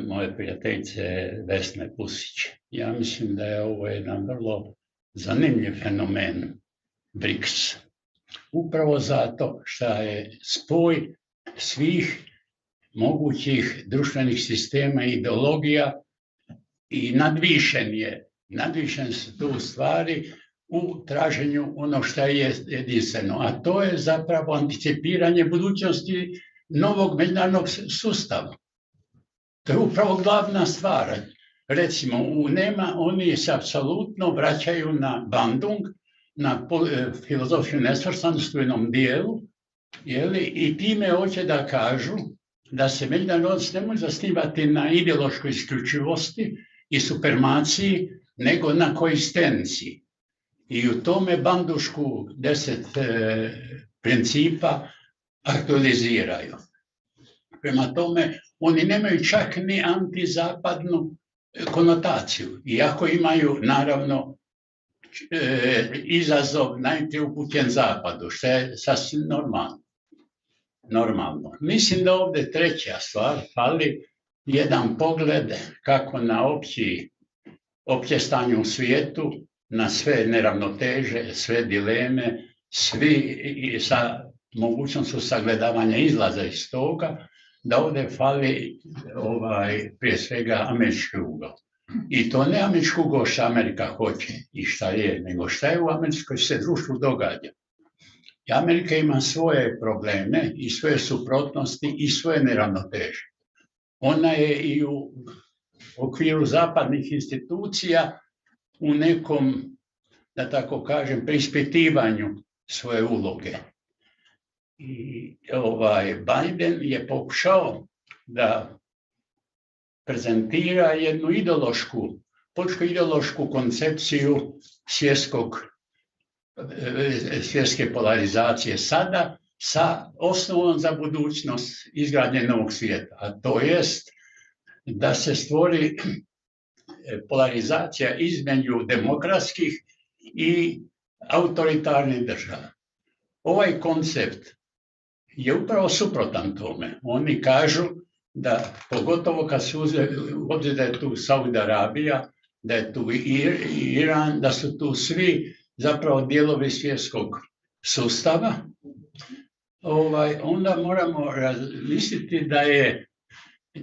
moje prijateljice Vesne Pusić. Ja mislim da je ovo jedan vrlo zanimljiv fenomen BRICS. Upravo zato što je spoj svih mogućih društvenih sistema i ideologija i nadvišen su tu stvari u traženju ono što je jedinstveno. A to je zapravo anticipiranje budućnosti novog međunarodnog sustava. To je upravo glavna stvar. Recimo, oni se apsolutno vraćaju na Bandung, na filozofiju nesvrstanosti u jednom dijelu, i time hoće da kažu da se međunarodnost ne može zasnivati na ideološkoj isključivosti i supermaciji, nego na koegzistenciji. I u tome bandušku 10 principa aktualiziraju. Prema tome, oni nemaju čak ni antizapadnu konotaciju, iako imaju, naravno, izazov najprije upućen zapadu, što je sasvim normalno. Mislim da ovdje treća stvar, fali jedan pogled kako na opće stanje u svijetu, na sve neravnoteže, sve dileme, svi sa mogućnošću sagledavanja izlaza iz toga, da ovdje fali prije svega američki ugao. I to ne američki ugao što Amerika hoće i šta je, nego šta je u američkoj se društvu događa. I Amerika ima svoje probleme i svoje suprotnosti i svoje neravnoteže. Ona je i u okviru zapadnih institucija u nekom, da tako kažem, preispitivanju svoje uloge. I Biden je pokušao da prezentira jednu političko-ideološku koncepciju svjetske polarizacije sada sa osnovom za budućnost izgradnje novog svijeta. A to jest da se stvori polarizacija između demokratskih i autoritarnih država. Ovaj koncept je upravo suprotan tome. Oni kažu da, pogotovo kad se obzir da je tu Saudi Arabija, da je tu Iran, da su tu svi zapravo dijelovi svjetskog sustava, onda moramo razmisliti da je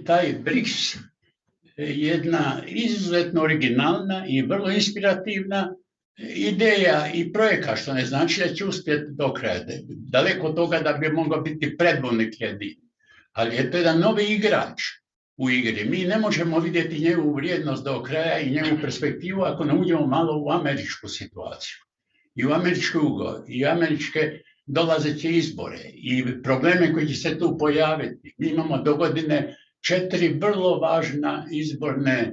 taj BRICS jedna izuzetno originalna i vrlo inspirativna ideja i projekat, što ne znači da će uspjeti do kraja. Daleko od toga da bi mogao biti predvodnik jedini. Ali je to jedan novi igrač u igri. Mi ne možemo vidjeti njegovu vrijednost do kraja i njegovu perspektivu ako ne uđemo malo u američku situaciju. I u američki ugao, i američke dolazeće izbore, i probleme koji će se tu pojaviti. Mi imamo dogodine 4 vrlo važna izborne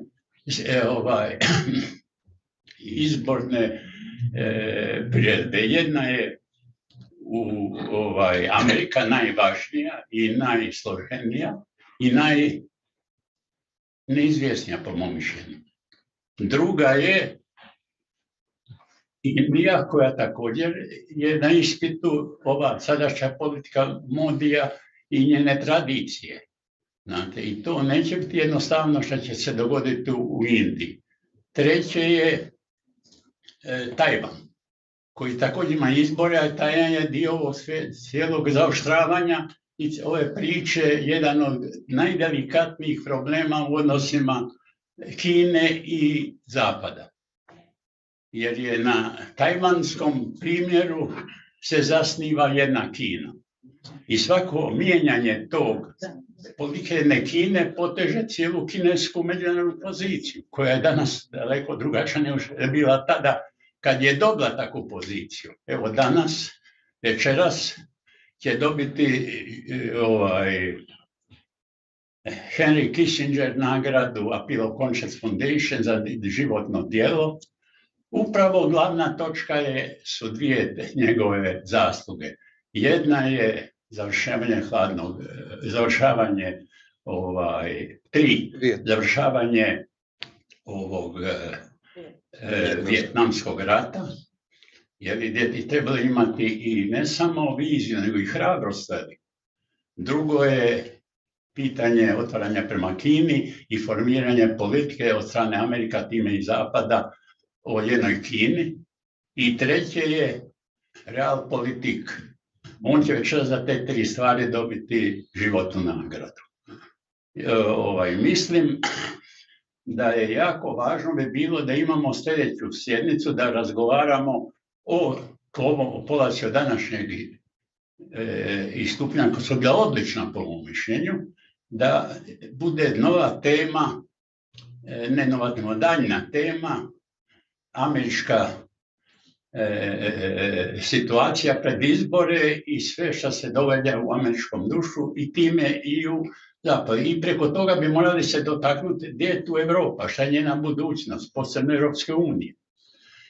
priredbe. Jedna je Amerika najvažnija i najsloženija i neizvjesnija po mom mišljenju. Druga je Indija, koja također je na ispitu, ova sadašnja politika Modija i njene tradicije. Znate, i to neće biti jednostavno što će se dogoditi u Indiji. Treće je Tajvan, koji također ima izbore, a Tajvan je dio ovog cijelog zaoštravanja i ove priče jedan od najdelikatnijih problema u odnosima Kine i Zapada. Jer je na tajvanskom primjeru se zasniva jedna Kina. I svako mijenjanje tog politike jedne Kine poteže cijelu kinesku međunarodnu poziciju, koja je danas daleko drugačija nego što je bila tada kad je dobila takvu poziciju. Evo danas, večeras, će dobiti Henry Kissinger nagradu Appeal of Conscience Foundation za životno djelo. Upravo glavna točka su 2 njegove zasluge. Jedna je završavanje ovog Vijetnamskog rata, jer je trebalo imati i ne samo viziju, nego i hrabrost. Drugo je pitanje otvaranja prema Kini i formiranje politike od strane Amerika, time i Zapada, o jednoj Kini. I treće je realpolitik. On će već za te 3 stvari dobiti životnu nagradu. Mislim da je jako važno bi bilo da imamo sljedeću sjednicu, da razgovaramo o polazci od današnjeg istupanja, koja su bila odlična po mom mišljenju, da bude nova tema, ne nova tema, daljna tema, američka situacija pred izbore i sve što se događa u američkom društvu i time i u zapadu. I preko toga bi morali se dotaknuti gdje je tu Europa, šta je njena budućnost, posebno Europske unije.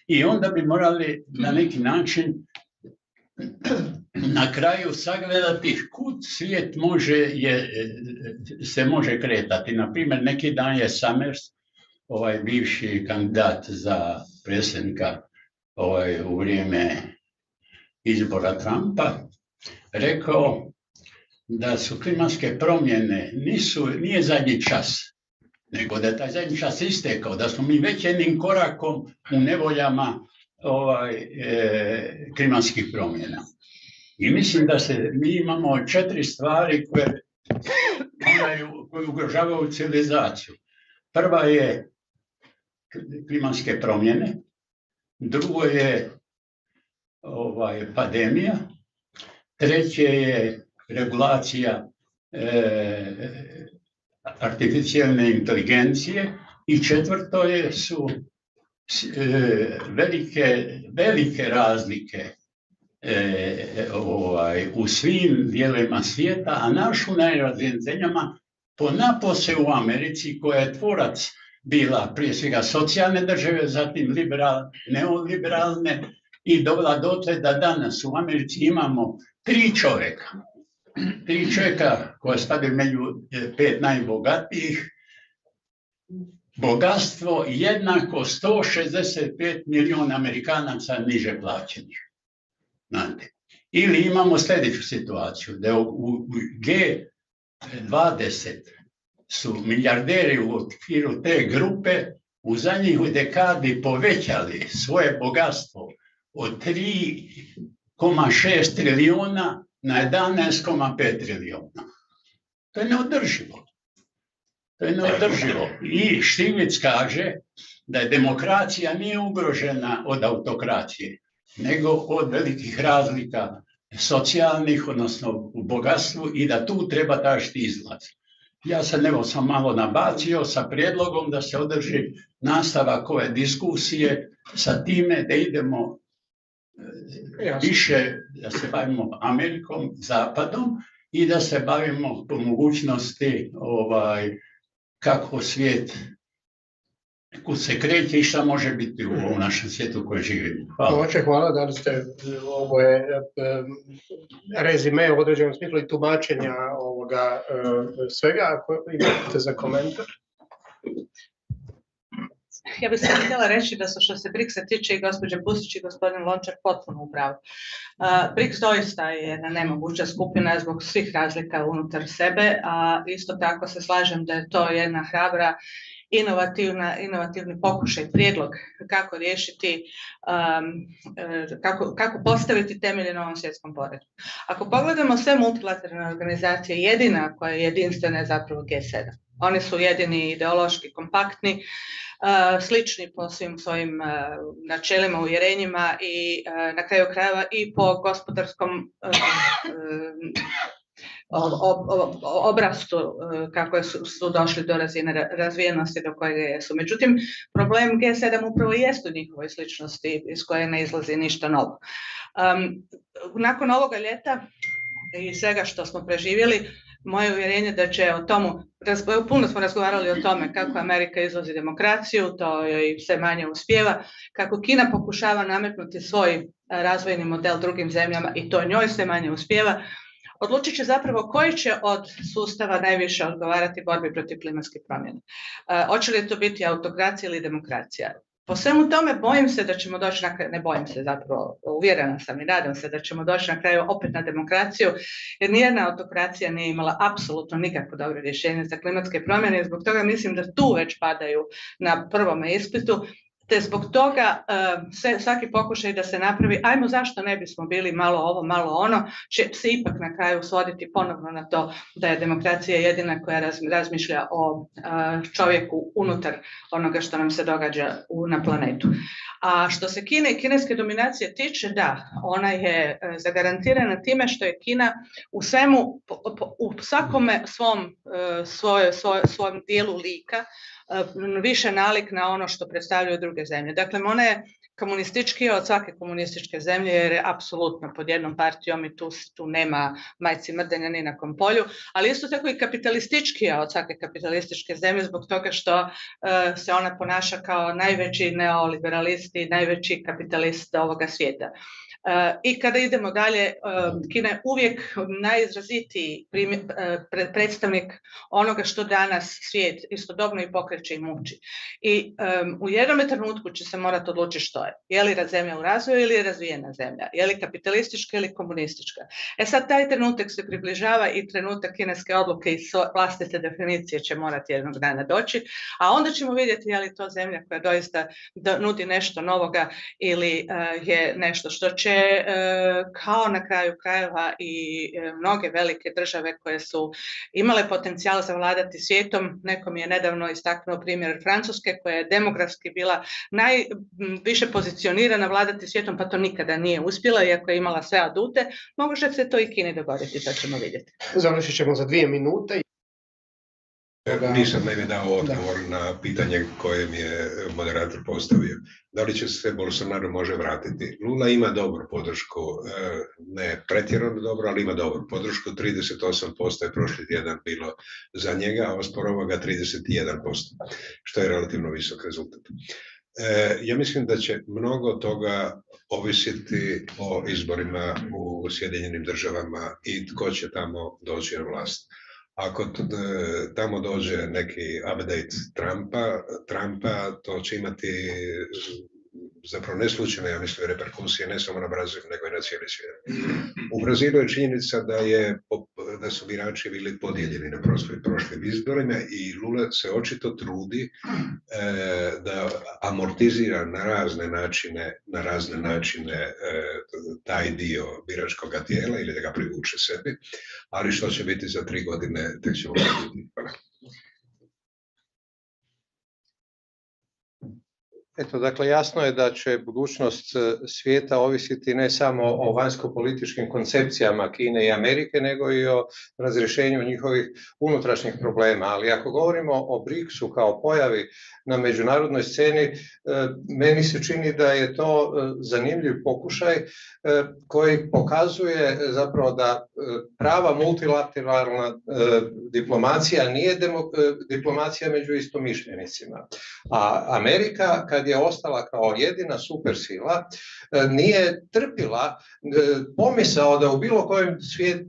I onda bi morali na neki način na kraju sagledati kud svijet se može kretati. Naprimjer, neki dan je Summers, bivši kandidat za predsjednika u vrijeme izbora Trumpa, rekao da su klimatske promjene nije zadnji čas, nego da je taj zadnji čas istekao, da smo mi već jednim korakom u nevoljama klimatskih promjena. I mislim da mi imamo 4 stvari koje ugrožavaju civilizaciju. Prva je klimatske promjene, drugo je pandemija, treće je regulacija artificijalne inteligencije i četvrto su velike razlike u svim dijelovima svijeta, a naš u najrazvijenijim zemljama, ponapose u Americi, koja je tvorac bila prije svega socijalne države, zatim neoliberalne i dovela dotle da danas u Americi imamo 3 čovjeka koja spadaju među 5 najbogatijih. Bogatstvo jednako 165 milijuna Amerikanaca niže plaćenih. Znate. Ili imamo sljedeću situaciju, da u G20 su milijarderi u okviru te grupe u zadnjih dekadi povećali svoje bogatstvo od 3,6 trilijuna na 11,5 trilijuna. To je neodrživo. I Stiglitz kaže da je demokracija nije ugrožena od autokracije, nego od velikih razlika socijalnih, odnosno u bogatstvu, i da tu treba tražiti izlaz. Ja sam malo nabacio sa prijedlogom da se održi nastavak ove diskusije sa time da idemo više, da se bavimo Amerikom, Zapadom i da se bavimo po mogućnosti kako svijet, kud se kreće i šta može biti u ovom našem svijetu u kojem živimo. Hvala. Hvala, da li ste, ovo je rezime u određenom smislu i tumačenja ovoga svega, ako imate za komentar. Ja bih samo htjela reći da su, što se BRICS-a tiče, i gospođe Pusić i gospodin Lončar potpuno u pravu. BRICS doista je jedna nemoguća skupina zbog svih razlika unutar sebe, a isto tako se slažem da je to jedna hrabra, inovativni pokušaj, prijedlog kako riješiti, kako postaviti temelje na ovom svjetskom poretku. Ako pogledamo sve multilateralne organizacije, jedina koja je jedinstvena je zapravo G7. Oni su jedini ideološki kompaktni, slični po svim svojim načelima, uvjerenjima i na kraju krajeva i po gospodarskom obrastu kako su došli do razine razvijenosti do koje jesu. Međutim, problem G7 upravo jest u njihovoj sličnosti iz koje ne izlazi ništa novo. Nakon ovoga ljeta i svega što smo preživjeli, moje uvjerenje da će o tomu, puno smo razgovarali o tome kako Amerika izvozi demokraciju, to joj sve manje uspijeva, kako Kina pokušava nametnuti svoj razvojni model drugim zemljama i to njoj sve manje uspijeva. Odlučit će zapravo koji će od sustava najviše odgovarati borbi protiv klimatskih promjena. Hoće li to biti autokracija ili demokracija? Po svemu tome bojim se da ćemo doći na kraju, ne bojim se zapravo, uvjerena sam i nadam se da ćemo doći na kraju opet na demokraciju, jer nijedna autokracija nije imala apsolutno nikakvo dobro rješenje za klimatske promjene i zbog toga mislim da tu već padaju na prvome ispitu. te zbog toga svaki pokušaj da se napravi, ajmo zašto ne bismo bili malo ovo, malo ono, će se ipak na kraju svoditi ponovno na to da je demokracija jedina koja razmišlja o čovjeku unutar onoga što nam se događa na planetu. A što se Kine i kineske dominacije tiče, da, ona je zagarantirana time što je Kina u svemu, u svakome svom dijelu lika više nalik na ono što predstavljaju druge zemlje. Dakle, ona je komunističkija od svake komunističke zemlje jer je apsolutno pod jednom partijom i tu nema majci mrdenja ni na kom polju, ali isto tako i kapitalističkija od svake kapitalističke zemlje zbog toga što se ona ponaša kao najveći neoliberalist i najveći kapitalist ovoga svijeta. I kada idemo dalje, Kina je uvijek najizrazitiji predstavnik onoga što danas svijet istodobno i pokreće i muči. I u jednom trenutku će se morati odlučiti što je. Je li zemlja u razvoju ili je razvijena zemlja? Je li kapitalistička ili komunistička? Sad taj trenutak se približava i trenutak kineske odluke i vlastite definicije će morati jednog dana doći, a onda ćemo vidjeti je li to zemlja koja doista nudi nešto novoga ili je nešto što će kao na kraju krajeva i mnoge velike države koje su imale potencijal zavladati svijetom. Neko mi je nedavno istaknuo primjer Francuske koja je demografski bila najviše pozicionirana vladati svijetom, pa to nikada nije uspjela, iako je imala sve adute. Može se to i Kini dogoditi, to ćemo vidjeti. Završit ćemo za 2 minute. Nisam naime dao odgovor na pitanje koje mi je moderator postavio. Da li će se Bolsonaro može vratiti? Lula ima dobru podršku, ne pretjerano dobro, ali ima dobru podršku. 38% je prošli tjedan bilo za njega, a osporava ga 31%, što je relativno visok rezultat. Ja mislim da će mnogo toga ovisiti o izborima u Sjedinjenim državama i tko će tamo doći na vlast. Ako tamo dođe neki update Trumpa, to će imati zapravo ne slučajno, ja mislim, reperkusije ne samo na Brazil, nego i na cijeli svijet. U Brazilu je činjenica da su birači bili podijeljeni na prošlim izborima i Lula se očito trudi da amortizira na razne načine taj dio biračkog tijela ili da ga privuče sebi, ali što će biti za 3 godine, tek ćemo vidjeti. Hvala. Eto, dakle, jasno je da će budućnost svijeta ovisiti ne samo o vanjsko-političkim koncepcijama Kine i Amerike, nego i o razrješenju njihovih unutrašnjih problema. Ali ako govorimo o BRICS-u kao pojavi na međunarodnoj sceni, meni se čini da je to zanimljiv pokušaj koji pokazuje zapravo da prava multilateralna diplomacija nije diplomacija među istomišljenicima. A Amerika, kad je ostala kao jedina supersila, nije trpila pomisao da u bilo kojem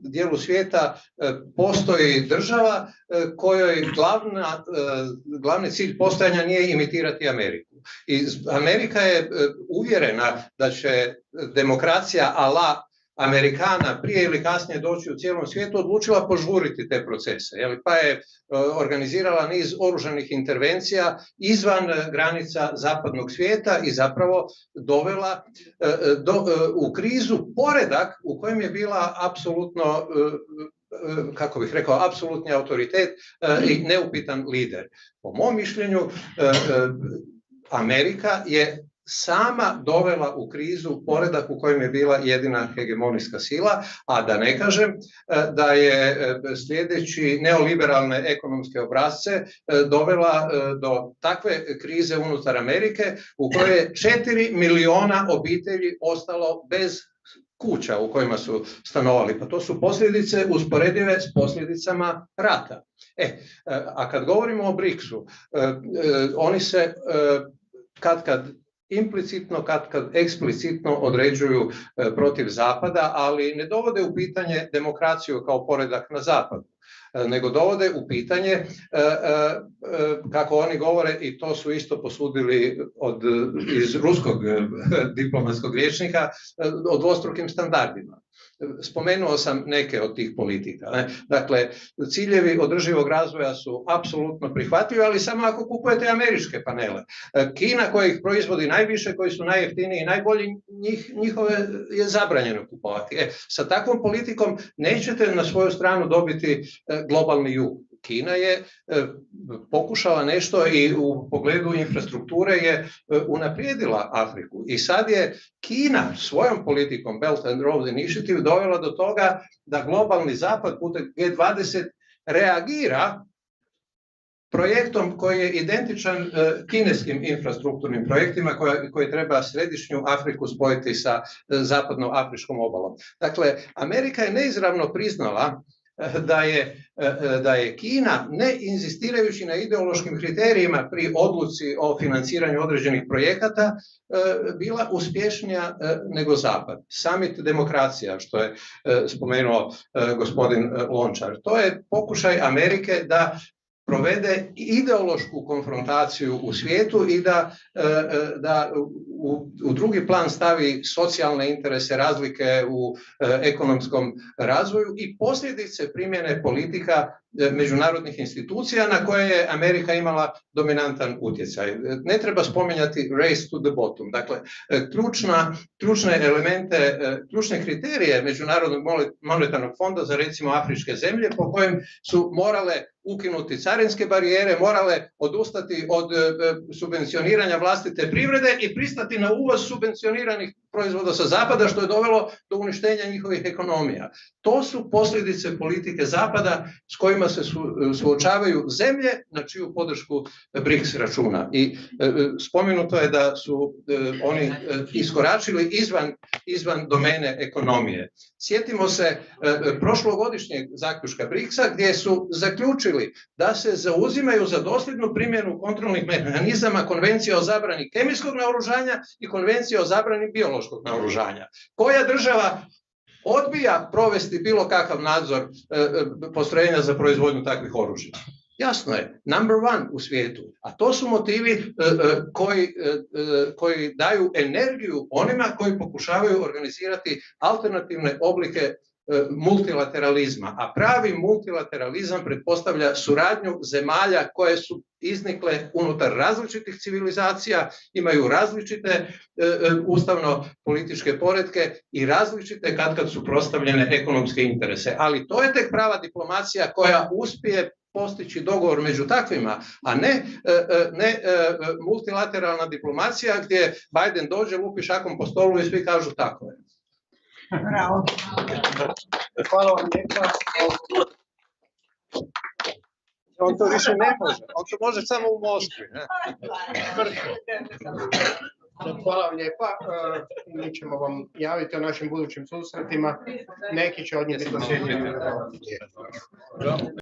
dijelu svijeta postoji država kojoj glavni cilj postojanja nije imitirati Ameriku. I Amerika je uvjerena da će demokracija a la Amerikana prije ili kasnije doći u cijelom svijetu, odlučila požuriti te procese. Pa je organizirala niz oružanih intervencija izvan granica zapadnog svijeta i zapravo dovela u krizu poredak u kojem je bila apsolutno, kako bih rekao, apsolutni autoritet i neupitan lider. Po mom mišljenju, Amerika je sama dovela u krizu poredak u kojem je bila jedina hegemonijska sila, a da ne kažem da je sljedeći neoliberalne ekonomske obrasce dovela do takve krize unutar Amerike u kojoj je 4 miliona obitelji ostalo bez kuća u kojima su stanovali. Pa to su posljedice usporedive s posljedicama rata. A kad govorimo o BRICS-u, oni se kad implicitno, kad eksplicitno određuju protiv Zapada, ali ne dovode u pitanje demokraciju kao poredak na Zapadu. nego dovode u pitanje, kako oni govore, i to su isto posudili iz ruskog diplomatskog rječnika, o dvostrukim standardima. Spomenuo sam neke od tih politika. Ne? Dakle, ciljevi održivog razvoja su apsolutno prihvatljivi, ali samo ako kupujete američke panele. Kina koja ih proizvodi najviše, koji su najjeftiniji i najbolji, njihove je zabranjeno kupovati. Sa takvom politikom nećete na svoju stranu dobiti globalni jug. Kina je pokušala nešto i u pogledu infrastrukture je unaprijedila Afriku. I sad je Kina svojom politikom Belt and Road Initiative dovela do toga da globalni zapad putem G20 reagira projektom koji je identičan kineskim infrastrukturnim projektima koji treba središnju Afriku spojiti sa zapadnoafričkom obalom. Dakle, Amerika je neizravno priznala da je Kina, ne inzistirajući na ideološkim kriterijima pri odluci o financiranju određenih projekata, bila uspješnija nego Zapad. Summit demokracija, što je spomenuo gospodin Lončar, to je pokušaj Amerike da provede ideološku konfrontaciju u svijetu i da u drugi plan stavi socijalne interese, razlike u ekonomskom razvoju i posljedice primjene politika međunarodnih institucija na koje je Amerika imala dominantan utjecaj. Ne treba spominjati race to the bottom. Dakle, ključne elemente, ključne kriterije Međunarodnog monetarnog fonda za recimo afričke zemlje po kojim su morale ukinuti carinske barijere, morale odustati od subvencioniranja vlastite privrede i pristati na uvoz subvencioniranih proizvoda sa zapada, što je dovelo do uništenja njihovih ekonomija. To su posljedice politike zapada s kojima se suočavaju zemlje na čiju podršku BRICS računa. I spomenuto je da su oni iskoračili izvan domene ekonomije. Sjetimo se prošlogodišnjeg zaključka BRICS-a gdje su zaključili da se zauzimaju za dosljednu primjenu kontrolnih mehanizama Konvencije o zabrani kemijskog naoružanja i Konvencije o zabrani biološkog naoružanja. Koja država odbija provesti bilo kakav nadzor postrojenja za proizvodnju takvih oružja? Jasno je, number one u svijetu. A to su motivi koji daju energiju onima koji pokušavaju organizirati alternativne oblike multilateralizma. A pravi multilateralizam pretpostavlja suradnju zemalja koje su iznikle unutar različitih civilizacija, imaju različite ustavno-političke poretke i različite kad su prostavljene ekonomske interese. Ali to je tek prava diplomacija koja uspije postići dogovor među takvima, a ne multilateralna diplomacija gdje Biden dođe, lupi šakom po stolu i svi kažu tako je. Bravo. Hvala vam lijepa. On to više ne može. On to može samo u Moskvi. Hvala vam lijepa. Mi ćemo vam javiti o našim budućim susretima. Neki će od njih biti